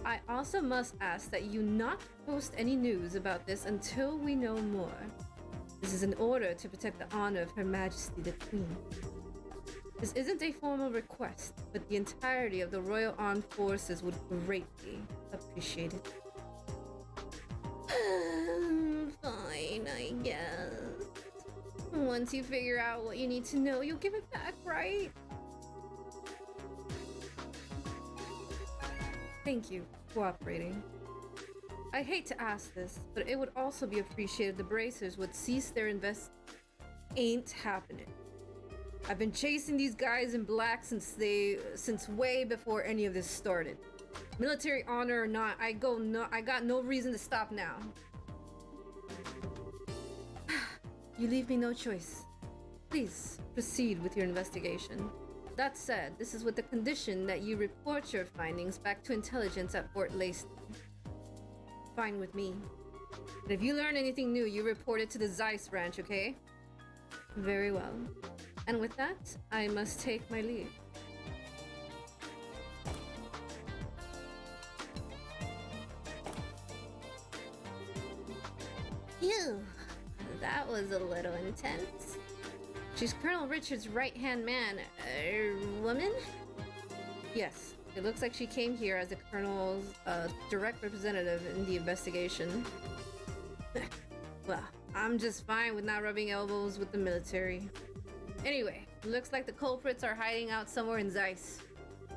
I also must ask that you not post any news about this until we know more. This is in order to protect the honor of Her Majesty the Queen. This isn't a formal request, but the entirety of the Royal Armed Forces would greatly appreciate it. Fine, I guess. Once you figure out what you need to know, you'll give it back, right? Thank you for cooperating. I hate to ask this, but it would also be appreciated the Bracers would cease their Ain't happening. I've been chasing these guys in black since way before any of this started. Military honor or not, I got no reason to stop now. You leave me no choice. Please proceed with your investigation. That said, this is with the condition that you report your findings back to intelligence at Fort Lacey. Fine with me. But if you learn anything new, you report it to the Zeiss branch, okay? Very well. And with that, I must take my leave. Phew, that was a little intense. She's Colonel Richard's right-hand man. Woman? Yes. It looks like she came here as the Colonel's direct representative in the investigation. Well, I'm just fine with not rubbing elbows with the military. Anyway, it looks like the culprits are hiding out somewhere in Zeiss.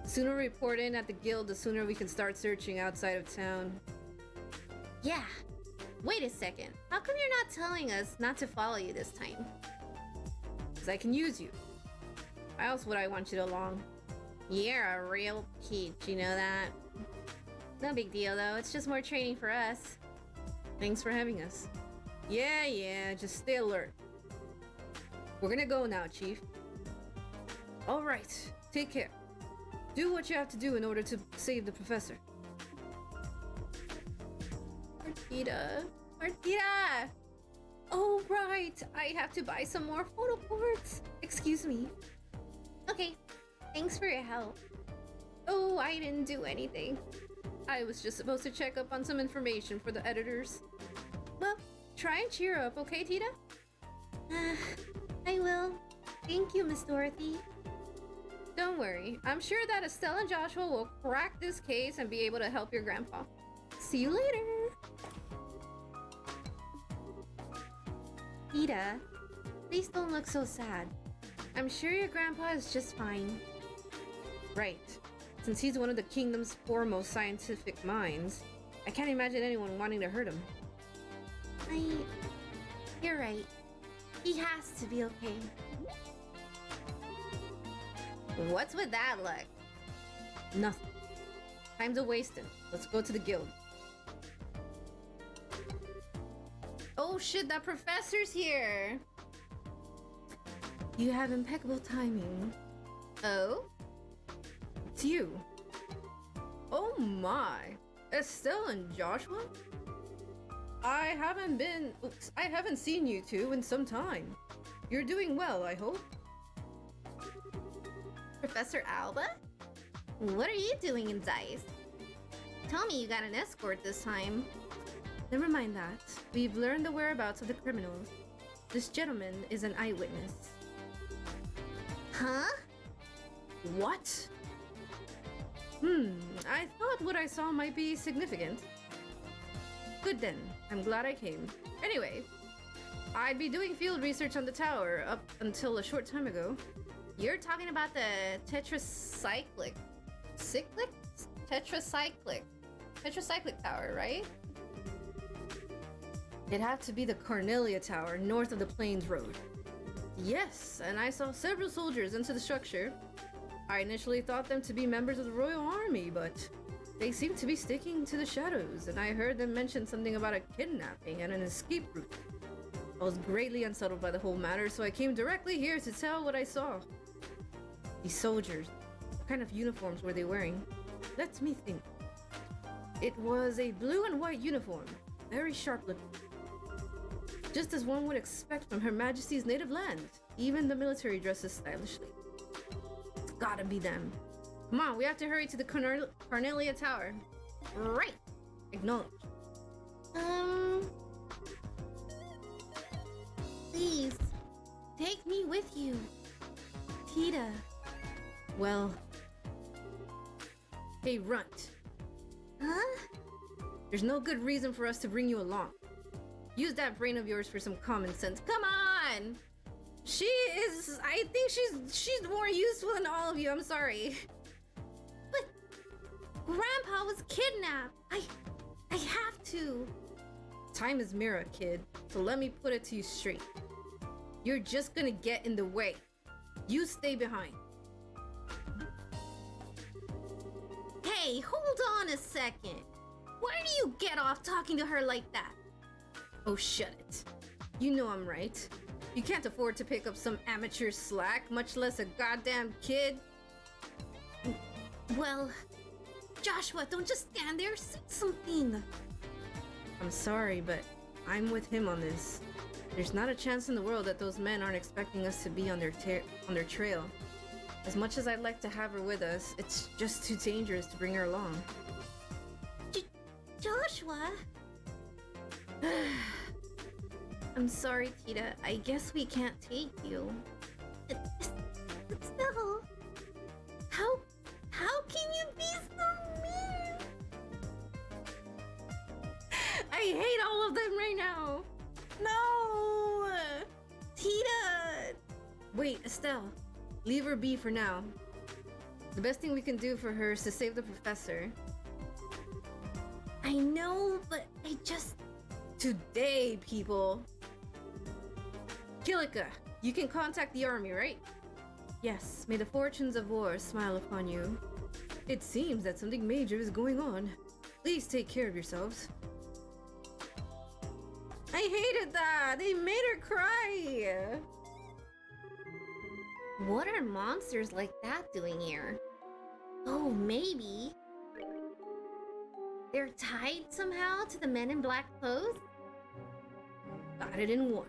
The sooner we report in at the guild, the sooner we can start searching outside of town. Yeah. Wait a second. How come you're not telling us not to follow you this time? Because I can use you. Why else would I want you along? You're a real peach, you know that? No big deal though, it's just more training for us. Thanks for having us. Yeah, just stay alert. We're gonna go now, Chief. Alright, take care. Do what you have to do in order to save the professor. Martita! Oh right, I have to buy some more photo ports. Excuse me. Okay. Thanks for your help. Oh, I didn't do anything. I was just supposed to check up on some information for the editors. Well, try and cheer up, okay, Tita? I will. Thank you, Miss Dorothy. Don't worry. I'm sure that Estelle and Joshua will crack this case and be able to help your grandpa. See you later. Tita, please don't look so sad. I'm sure your grandpa is just fine. Right. Since he's one of the kingdom's foremost scientific minds, I can't imagine anyone wanting to hurt him. You're right. He has to be okay. What's with that look? Nothing. Time's a wasting. Let's go to the guild. Oh shit, that professor's here! You have impeccable timing. Oh? It's you. Oh my! Estelle and Joshua? I haven't seen you two in some time. You're doing well, I hope. Professor Alba? What are you doing in Dice? Tell me you got an escort this time. Never mind that. We've learned the whereabouts of the criminals. This gentleman is an eyewitness. Huh? What? I thought what I saw might be significant. Good then. I'm glad I came. Anyway, I'd be doing field research on the tower up until a short time ago. You're talking about the tetracyclic tower, right? It had to be the Cornelia Tower north of the Plains Road. Yes, and I saw several soldiers into the structure. I initially thought them to be members of the Royal Army, but they seemed to be sticking to the shadows, and I heard them mention something about a kidnapping and an escape route. I was greatly unsettled by the whole matter, so I came directly here to tell what I saw. These soldiers, what kind of uniforms were they wearing? Let me think. It was a blue and white uniform, very sharp-looking. Just as one would expect from Her Majesty's native land. Even the military dresses stylishly. It's gotta be them. Come on, we have to hurry to the Cornelia Tower. Right. Acknowledge. Please, take me with you. Tita. Well... Hey, Runt. Huh? There's no good reason for us to bring you along. Use that brain of yours for some common sense. Come on! I think she's more useful than all of you, I'm sorry. But Grandpa was kidnapped. I have to. Time is mirror, kid. So let me put it to you straight. You're just gonna get in the way. You stay behind. Hey, hold on a second. Why do you get off talking to her like that? Oh, shut it. You know I'm right. You can't afford to pick up some amateur slack, much less a goddamn kid. Well, Joshua, don't just stand there. Say something. I'm sorry, but I'm with him on this. There's not a chance in the world that those men aren't expecting us to be on their trail. As much as I'd like to have her with us, it's just too dangerous to bring her along. Joshua? I'm sorry, Tita. I guess we can't take you. Still, how can you be so mean? I hate all of them right now. No! Tita! Wait, Estelle. Leave her be for now. The best thing we can do for her is to save the professor. I know, but I just... Today, people. Kilika, you can contact the army, right? Yes, may the fortunes of war smile upon you. It seems that something major is going on. Please take care of yourselves. I hated that! They made her cry! What are monsters like that doing here? Oh, maybe... they're tied somehow to the men in black clothes? Got it in one.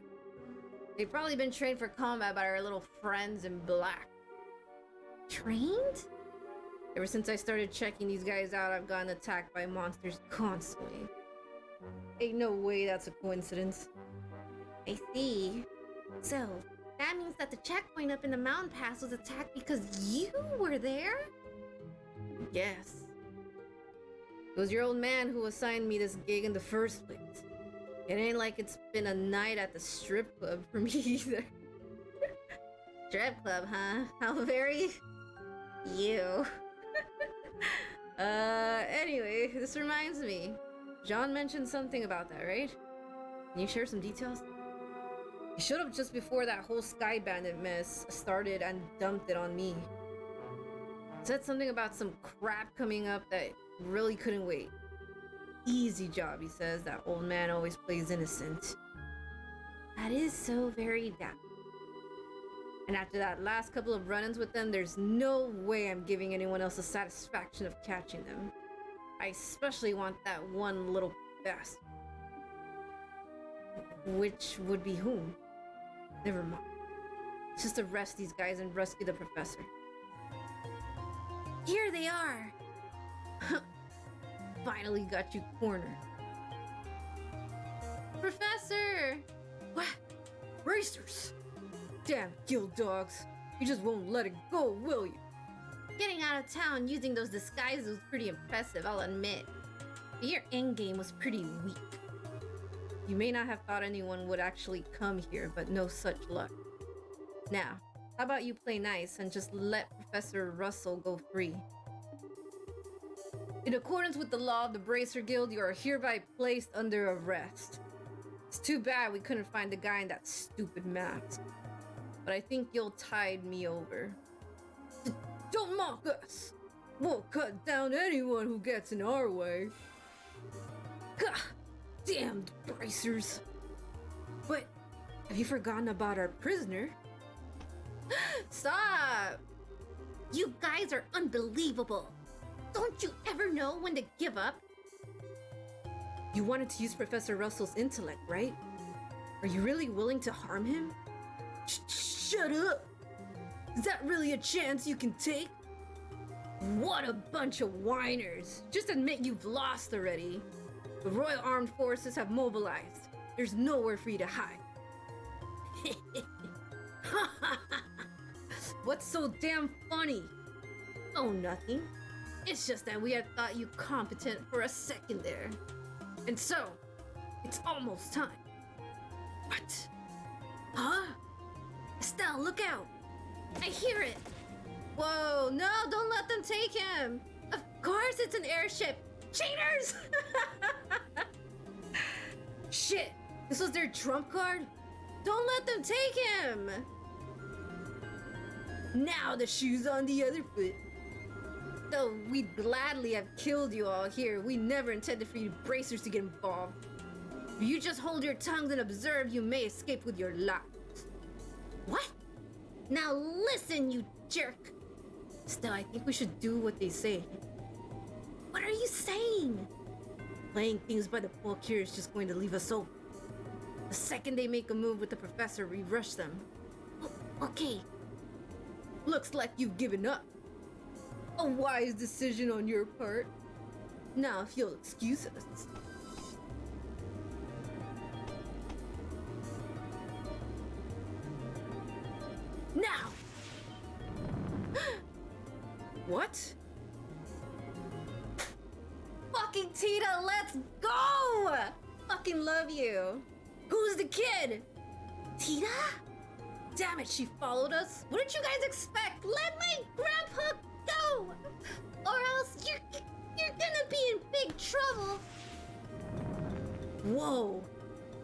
They've probably been trained for combat by our little friends in black. Trained? Ever since I started checking these guys out, I've gotten attacked by monsters constantly. Ain't no way that's a coincidence. I see. So, That means that the checkpoint up in the mountain pass was attacked because you were there? Yes. It was your old man who assigned me this gig in the first place. It ain't like it's been a night at the strip club for me either. Strip club, huh? How very... you. Anyway, this reminds me. John mentioned something about that, right? Can you share some details? He showed up just before that whole Sky Bandit mess started and dumped it on me. Said something about some crap coming up that really couldn't wait. Easy job, he says. That old man always plays innocent. That is so very damn. And after that last couple of run-ins with them, there's no way I'm giving anyone else the satisfaction of catching them. I especially want that one little bastard. Which would be whom? Never mind. Let's just arrest these guys and rescue the professor. Here they are! Finally got you cornered. Professor! What? Racers! Damn guild dogs. You just won't let it go, will you? Getting out of town using those disguises was pretty impressive, I'll admit. But your endgame was pretty weak. You may not have thought anyone would actually come here, but no such luck. Now, how about you play nice and just let Professor Russell go free? In accordance with the law of the Bracer Guild, you are hereby placed under arrest. It's too bad we couldn't find the guy in that stupid mask. But I think you'll tide me over. Don't mock us! We'll cut down anyone who gets in our way. Gah! Damned bracers! But have you forgotten about our prisoner? Stop! You guys are unbelievable! Don't you ever know when to give up? You wanted to use Professor Russell's intellect, right? Are you really willing to harm him? Shut up! Is that really a chance you can take? What a bunch of whiners! Just admit you've lost already. The Royal Armed Forces have mobilized. There's nowhere for you to hide. What's so damn funny? Oh, nothing. It's just that we had thought you competent for a second there. And so, it's almost time. What? Huh? Estelle, look out! I hear it! Whoa, no, don't let them take him! Of course it's an airship! Cheaters! Shit! This was their trump card? Don't let them take him! Now the shoe's on the other foot. Though we'd gladly have killed you all here, we never intended for you bracers to get involved. If you just hold your tongues and observe, you may escape with your lives. What? Now listen, you jerk! Still, I think we should do what they say. What are you saying? Playing things by the book here is just going to leave us open. The second they make a move with the professor, we rush them. Okay. Looks like you've given up. A wise decision on your part. Now, if you'll excuse us. Now! What? Fucking Tita, let's go! Fucking love you. Who's the kid? Tita? Damn it, she followed us? What did you guys expect? Let my grandpa go! Or else you're gonna be in big trouble. Whoa.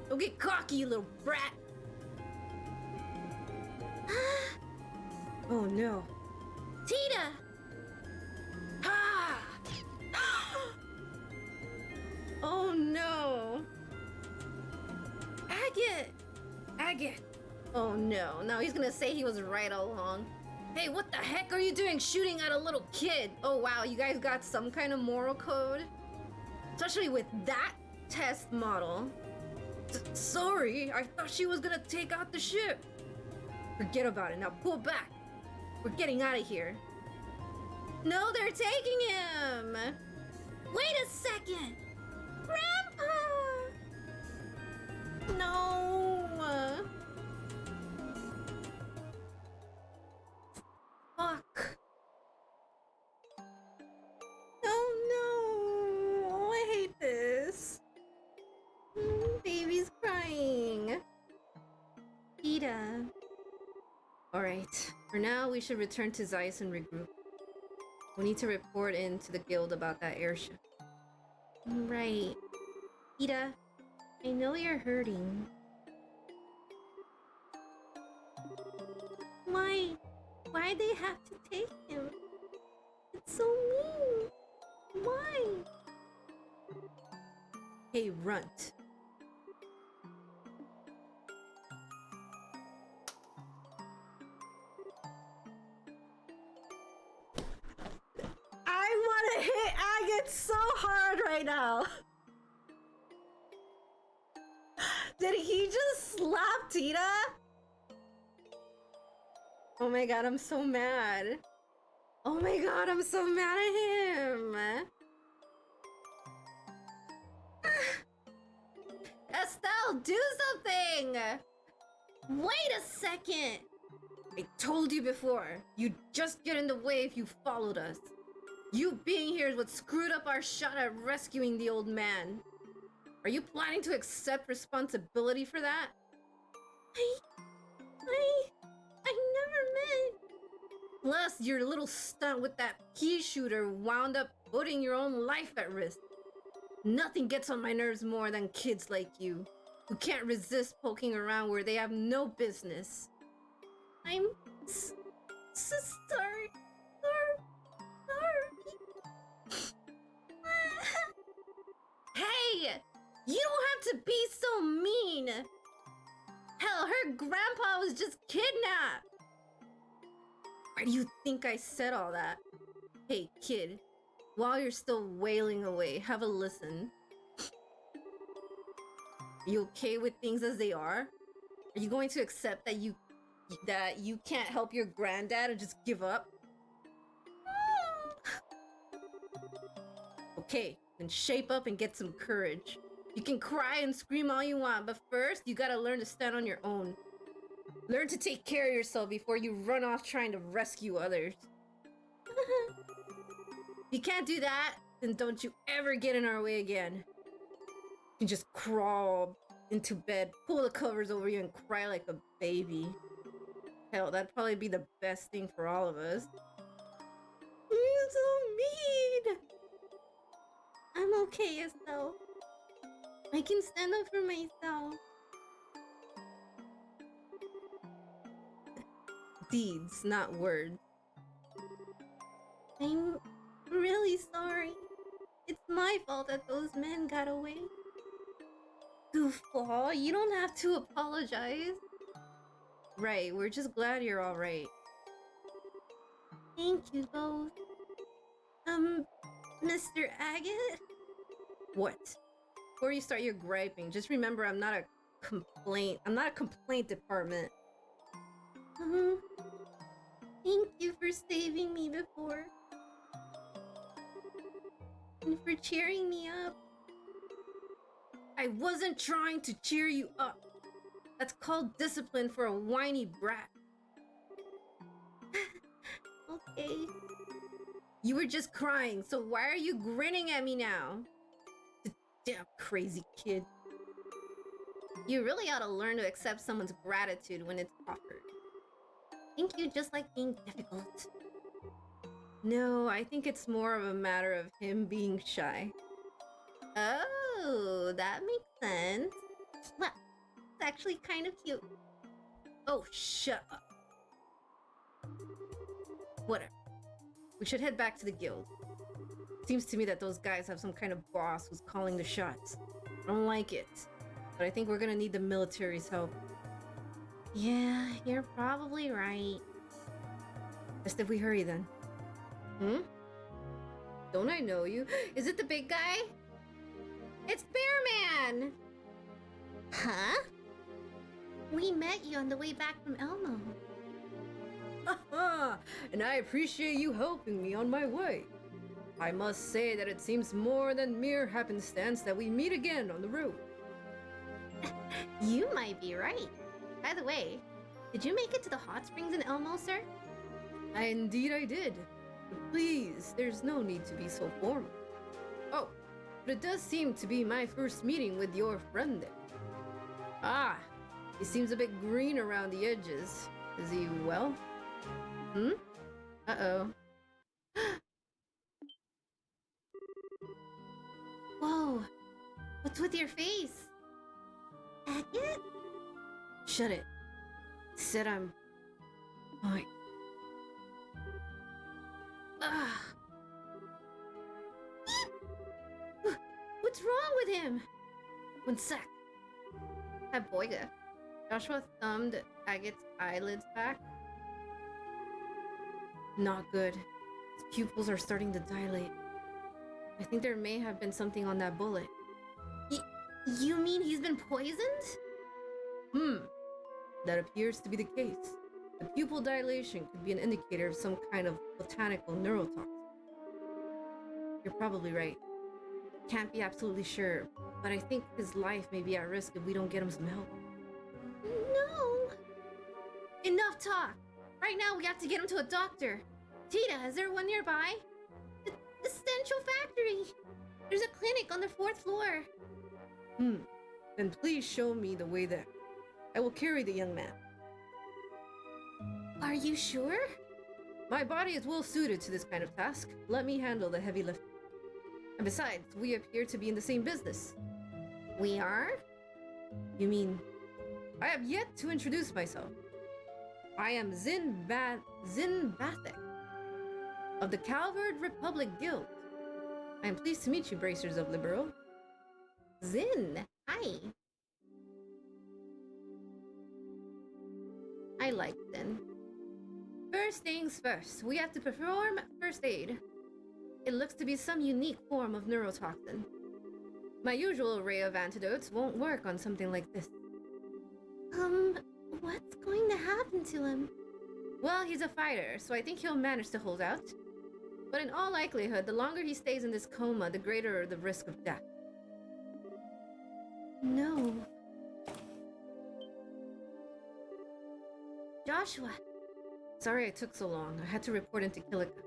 Don't get cocky, you little brat. Oh no. Tita! Ah! Oh no. Agate. Oh no. Now he's gonna say he was right all along. Hey, what the heck are you doing shooting at a little kid? Oh wow, you guys got some kind of moral code? Especially with that test model. Sorry, I thought she was gonna take out the ship. Forget about it, now pull back. We're getting out of here. No, they're taking him! Wait a second! Grandpa! No! For now, we should return to Zeiss and regroup. We need to report in to the guild about that airship. Right. Ida, I know you're hurting. Why? Why'd they have to take him? It's so mean. Why? Hey, Runt. I want to hit Agate so hard right now. Did he just slap Tita? Oh my god, I'm so mad. Oh my god, I'm so mad at him. Estelle, do something! Wait a second! I told you before, you'd just get in the way if you followed us. You being here is what screwed up our shot at rescuing the old man. Are you planning to accept responsibility for that? I never meant. Plus, your little stunt with that pea shooter wound up putting your own life at risk. Nothing gets on my nerves more than kids like you, who can't resist poking around where they have no business. I'm so sorry. Hey! You don't have to be so mean! Hell, her grandpa was just kidnapped! Why do you think I said all that? Hey, kid, while you're still wailing away, have a listen. You okay with things as they are? Are you going to accept that you can't help your granddad and just give up? Okay, then shape up and get some courage. You can cry and scream all you want, but first, you gotta learn to stand on your own. Learn to take care of yourself before you run off trying to rescue others. If you can't do that, then don't you ever get in our way again. You can just crawl into bed, pull the covers over you, and cry like a baby. Hell, that'd probably be the best thing for all of us. You're so mean. I'm okay, Estelle. I can stand up for myself. Deeds, not words. I'm really sorry. It's my fault that those men got away. Goofball, you don't have to apologize. Right, we're just glad you're alright. Thank you both. Mr. Agate? What? Before you start your griping, just remember I'm not a complaint department. Thank you for saving me before. And for cheering me up. I wasn't trying to cheer you up. That's called discipline for a whiny brat. Okay. You were just crying, so why are you grinning at me now? Damn crazy kid. You really ought to learn to accept someone's gratitude when it's offered. Thank you just like being difficult. No, I think it's more of a matter of him being shy. Oh, that makes sense. Well, it's actually kind of cute. Oh, shut up. Whatever. We should head back to the guild. Seems to me that those guys have some kind of boss who's calling the shots. I don't like it, but I think we're gonna need the military's help. Yeah, you're probably right. Best if we hurry then. Don't I know you? Is it the big guy? It's Bearman! Huh? We met you on the way back from Elmo. Haha! And I appreciate you helping me on my way. I must say that it seems more than mere happenstance that we meet again on the road. You might be right. By the way, did you make it to the hot springs in Elmo, sir? Indeed I did. But please, there's no need to be so formal. Oh, but it does seem to be my first meeting with your friend there. Ah, he seems a bit green around the edges. Is he well? Hmm? Uh-oh. Whoa! What's with your face? Agate? Shut it. Said I'm fine. Ugh. What's wrong with him? One sec. That boyga. Joshua thumbed Agate's eyelids back. Not good. His pupils are starting to dilate. I think there may have been something on that bullet. You mean he's been poisoned? That appears to be the case. The pupil dilation could be an indicator of some kind of botanical neurotoxin. You're probably right. Can't be absolutely sure, but I think his life may be at risk if we don't get him some help. No! Enough talk! Right now we have to get him to a doctor. Tita, is there one nearby? The Central Factory! There's a clinic on the 4th floor. Then please show me the way there. I will carry the young man. Are you sure? My body is well suited to this kind of task. Let me handle the heavy lifting. And besides, we appear to be in the same business. We are? You mean, I have yet to introduce myself. I am Zin Bathek of the Calvard Republic Guild. I am pleased to meet you, bracers of Libero. Zin, hi. I like Zin. First things first, we have to perform first aid. It looks to be some unique form of neurotoxin. My usual array of antidotes won't work on something like this. What's going to happen to him? Well, he's a fighter, so I think he'll manage to hold out. But in all likelihood, the longer he stays in this coma, the greater the risk of death. No. Joshua. Sorry it took so long. I had to report into Kilika.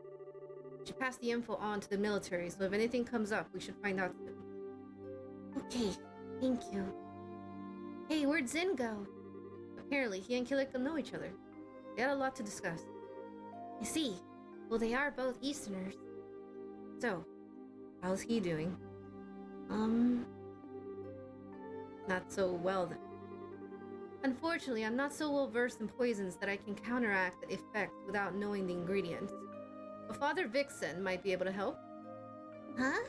She passed the info on to the military, so if anything comes up, we should find out soon. Okay, thank you. Hey, where'd Zin go? Apparently, he and Kilika know each other. They had a lot to discuss. I see. Well, they are both Easterners. So, how's he doing? Not so well then. Unfortunately, I'm not so well versed in poisons that I can counteract the effect without knowing the ingredients. But Father Vixen might be able to help. Huh?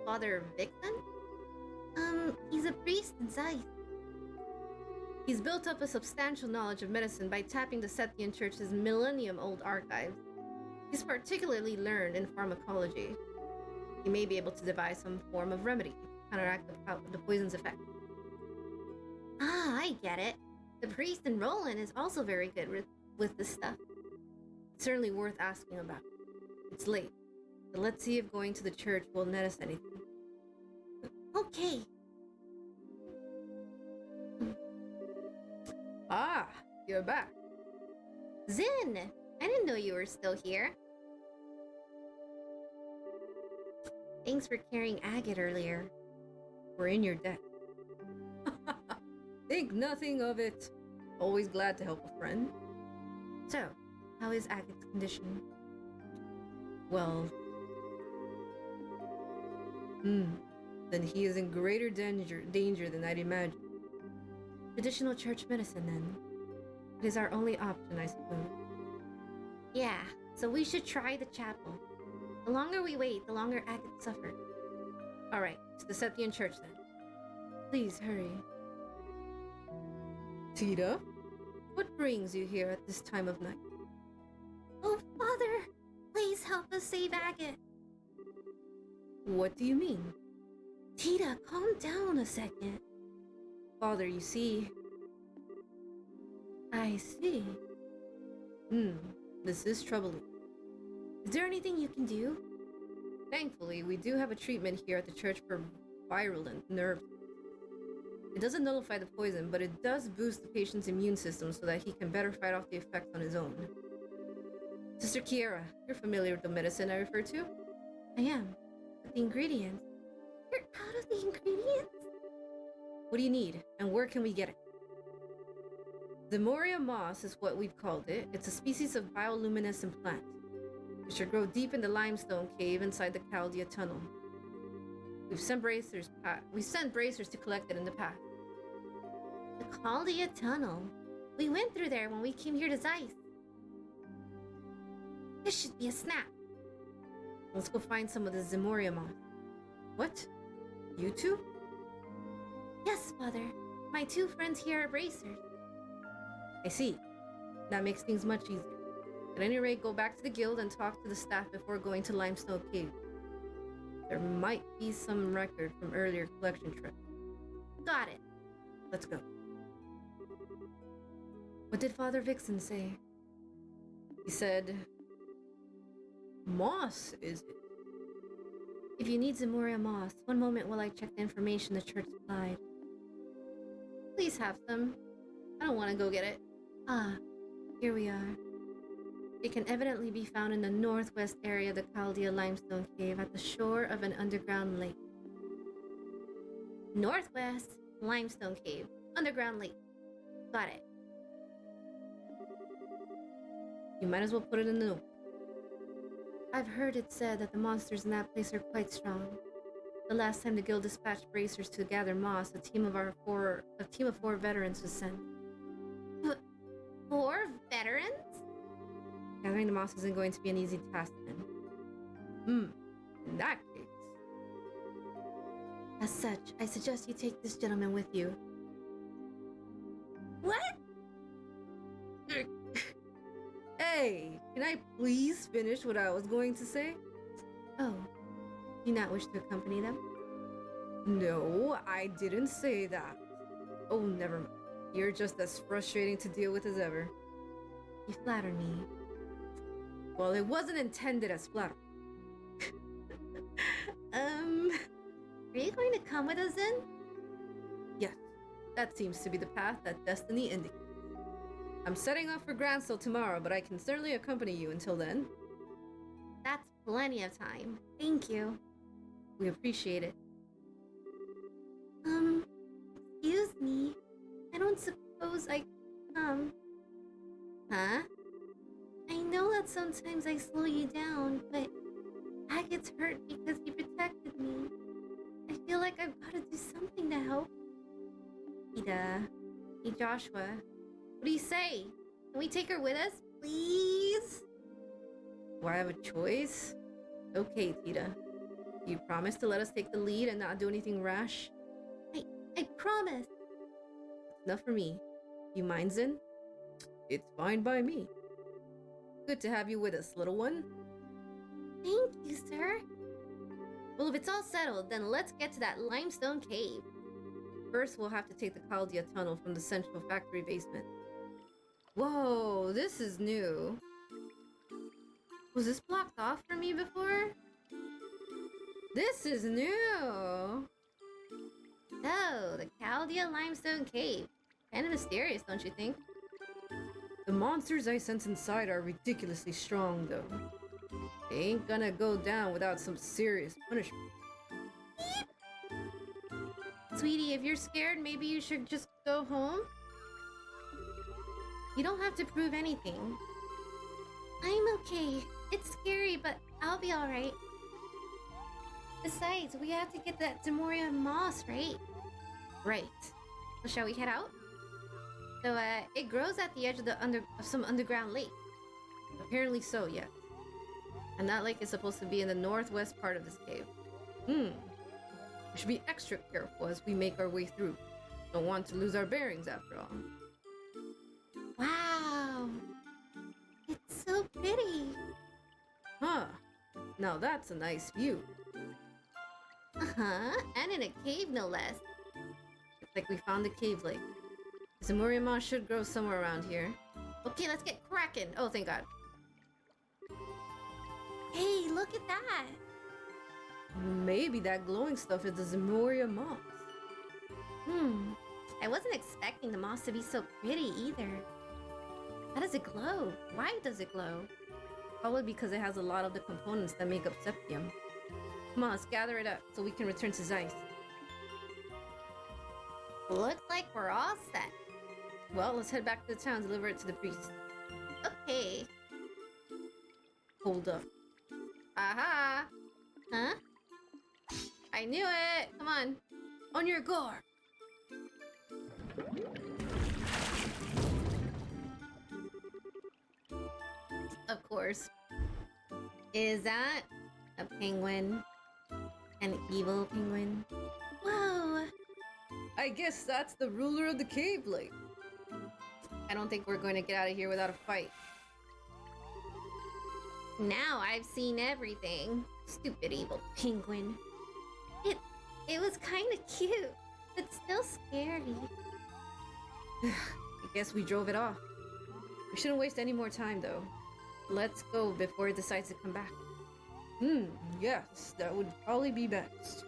Father Vixen? He's a priest in Scythe. He's built up a substantial knowledge of medicine by tapping the Sethian Church's millennium-old archives. He's particularly learned in pharmacology. He may be able to devise some form of remedy to counteract the poison's effect. Ah, I get it. The priest in Roland is also very good with this stuff. It's certainly worth asking about. It's late, but let's see if going to the church will net us anything. Okay. Ah, you're back. Zin! I didn't know you were still here. Thanks for carrying Agate earlier. We're in your debt. Think nothing of it. Always glad to help a friend. So, how is Agate's condition? Well... Then he is in greater danger than I'd imagined. Traditional church medicine, then. It is our only option, I suppose. Yeah, so we should try the chapel. The longer we wait, the longer Agate suffers. Alright, to the Sethian Church then. Please hurry. Tita? What brings you here at this time of night? Oh, Father! Please help us save Agate. What do you mean? Tita, calm down a second. Father, you see... I see. This is troubling. Is there anything you can do? Thankfully, we do have a treatment here at the church for virulent nerve. It doesn't nullify the poison, but it does boost the patient's immune system so that he can better fight off the effects on his own. Sister Kiera, you're familiar with the medicine I referred to? I am. But the ingredients... You're out of the ingredients? What do you need, and where can we get it? Zemoria moss is what we've called it. It's a species of bioluminescent plant. It should grow deep in the limestone cave inside the Chaldea tunnel. We've sent bracers to collect it in the past. The Chaldea tunnel. We went through there when we came here to Zeiss. This should be a snap. Let's go find some of the Zemoria moss. What? You two? Yes, Father. My two friends here are bracers. I see. That makes things much easier. At any rate, go back to the guild and talk to the staff before going to Limestone Cave. There might be some record from earlier collection trips. Got it. Let's go. What did Father Vixen say? He said... Moss, is it? If you need Zemoria moss, one moment while I check the information the church supplied. Please have some. I don't want to go get it. Ah, here we are. It can evidently be found in the northwest area of the Chaldea limestone cave at the shore of an underground lake. Northwest limestone cave, underground lake. Got it. You might as well put it in the note. I've heard it said that the monsters in that place are quite strong. The last time the guild dispatched bracers to gather moss, a team of 4 veterans was sent. 4 veterans? Gathering the moss isn't going to be an easy task then. In that case. As such, I suggest you take this gentleman with you. What? Hey, can I please finish what I was going to say? Oh, do you not wish to accompany them? No, I didn't say that. Oh, never mind. You're just as frustrating to deal with as ever. You flatter me. Well, it wasn't intended as flattery. Are you going to come with us then? Yes, that seems to be the path that destiny indicates. I'm setting off for Gransel tomorrow, but I can certainly accompany you until then. That's plenty of time. Thank you. We appreciate it. Excuse me. I don't suppose I can come. Huh? I know that sometimes I slow you down, but that gets hurt because you protected me. I feel like I've got to do something to help. Ida. Hey, Joshua. What do you say? Can we take her with us, please? Do I have a choice? Okay, Tita. You promise to let us take the lead and not do anything rash? I promise. Enough for me. You mind, Zin? It's fine by me. Good to have you with us, little one. Thank you, sir. Well, if it's all settled, then let's get to that limestone cave. First, we'll have to take the Chaldea tunnel from the central factory basement. Whoa, this is new. Was this blocked off for me before? This is new! So, the Chaldea limestone cave. Kind of mysterious, don't you think? The monsters I sense inside are ridiculously strong, though. They ain't gonna go down without some serious punishment. Sweetie, if you're scared, maybe you should just go home? You don't have to prove anything. I'm okay. It's scary, but I'll be alright. Besides, we have to get that Zemoria moss, right? Right. So shall we head out? So, it grows at the edge of some underground lake. Apparently so, yes. And that lake is supposed to be in the northwest part of this cave. We should be extra careful as we make our way through. Don't want to lose our bearings after all. Wow! It's so pretty! Huh. Now that's a nice view. Uh-huh, and in a cave no less. Looks like we found the cave lake. Zemoria moss should grow somewhere around here. Okay, let's get cracking. Oh, thank God. Hey, look at that! Maybe that glowing stuff is the Zemoria moss. I wasn't expecting the moss to be so pretty either. How does it glow? Why does it glow? Probably because it has a lot of the components that make up septium. Come on, let's gather it up so we can return to Zeiss. Looks like we're all set. Well, let's head back to the town and deliver it to the priest. Okay. Hold up. Aha! Huh? I knew it! Come on. On your guard! Of course. Is that a penguin? An evil penguin? Whoa! I guess that's the ruler of the cave lake. I don't think we're going to get out of here without a fight. Now I've seen everything. Stupid evil penguin. It was kind of cute, but still scary. I guess we drove it off. We shouldn't waste any more time, though. Let's go before it decides to come back. Yes, that would probably be best.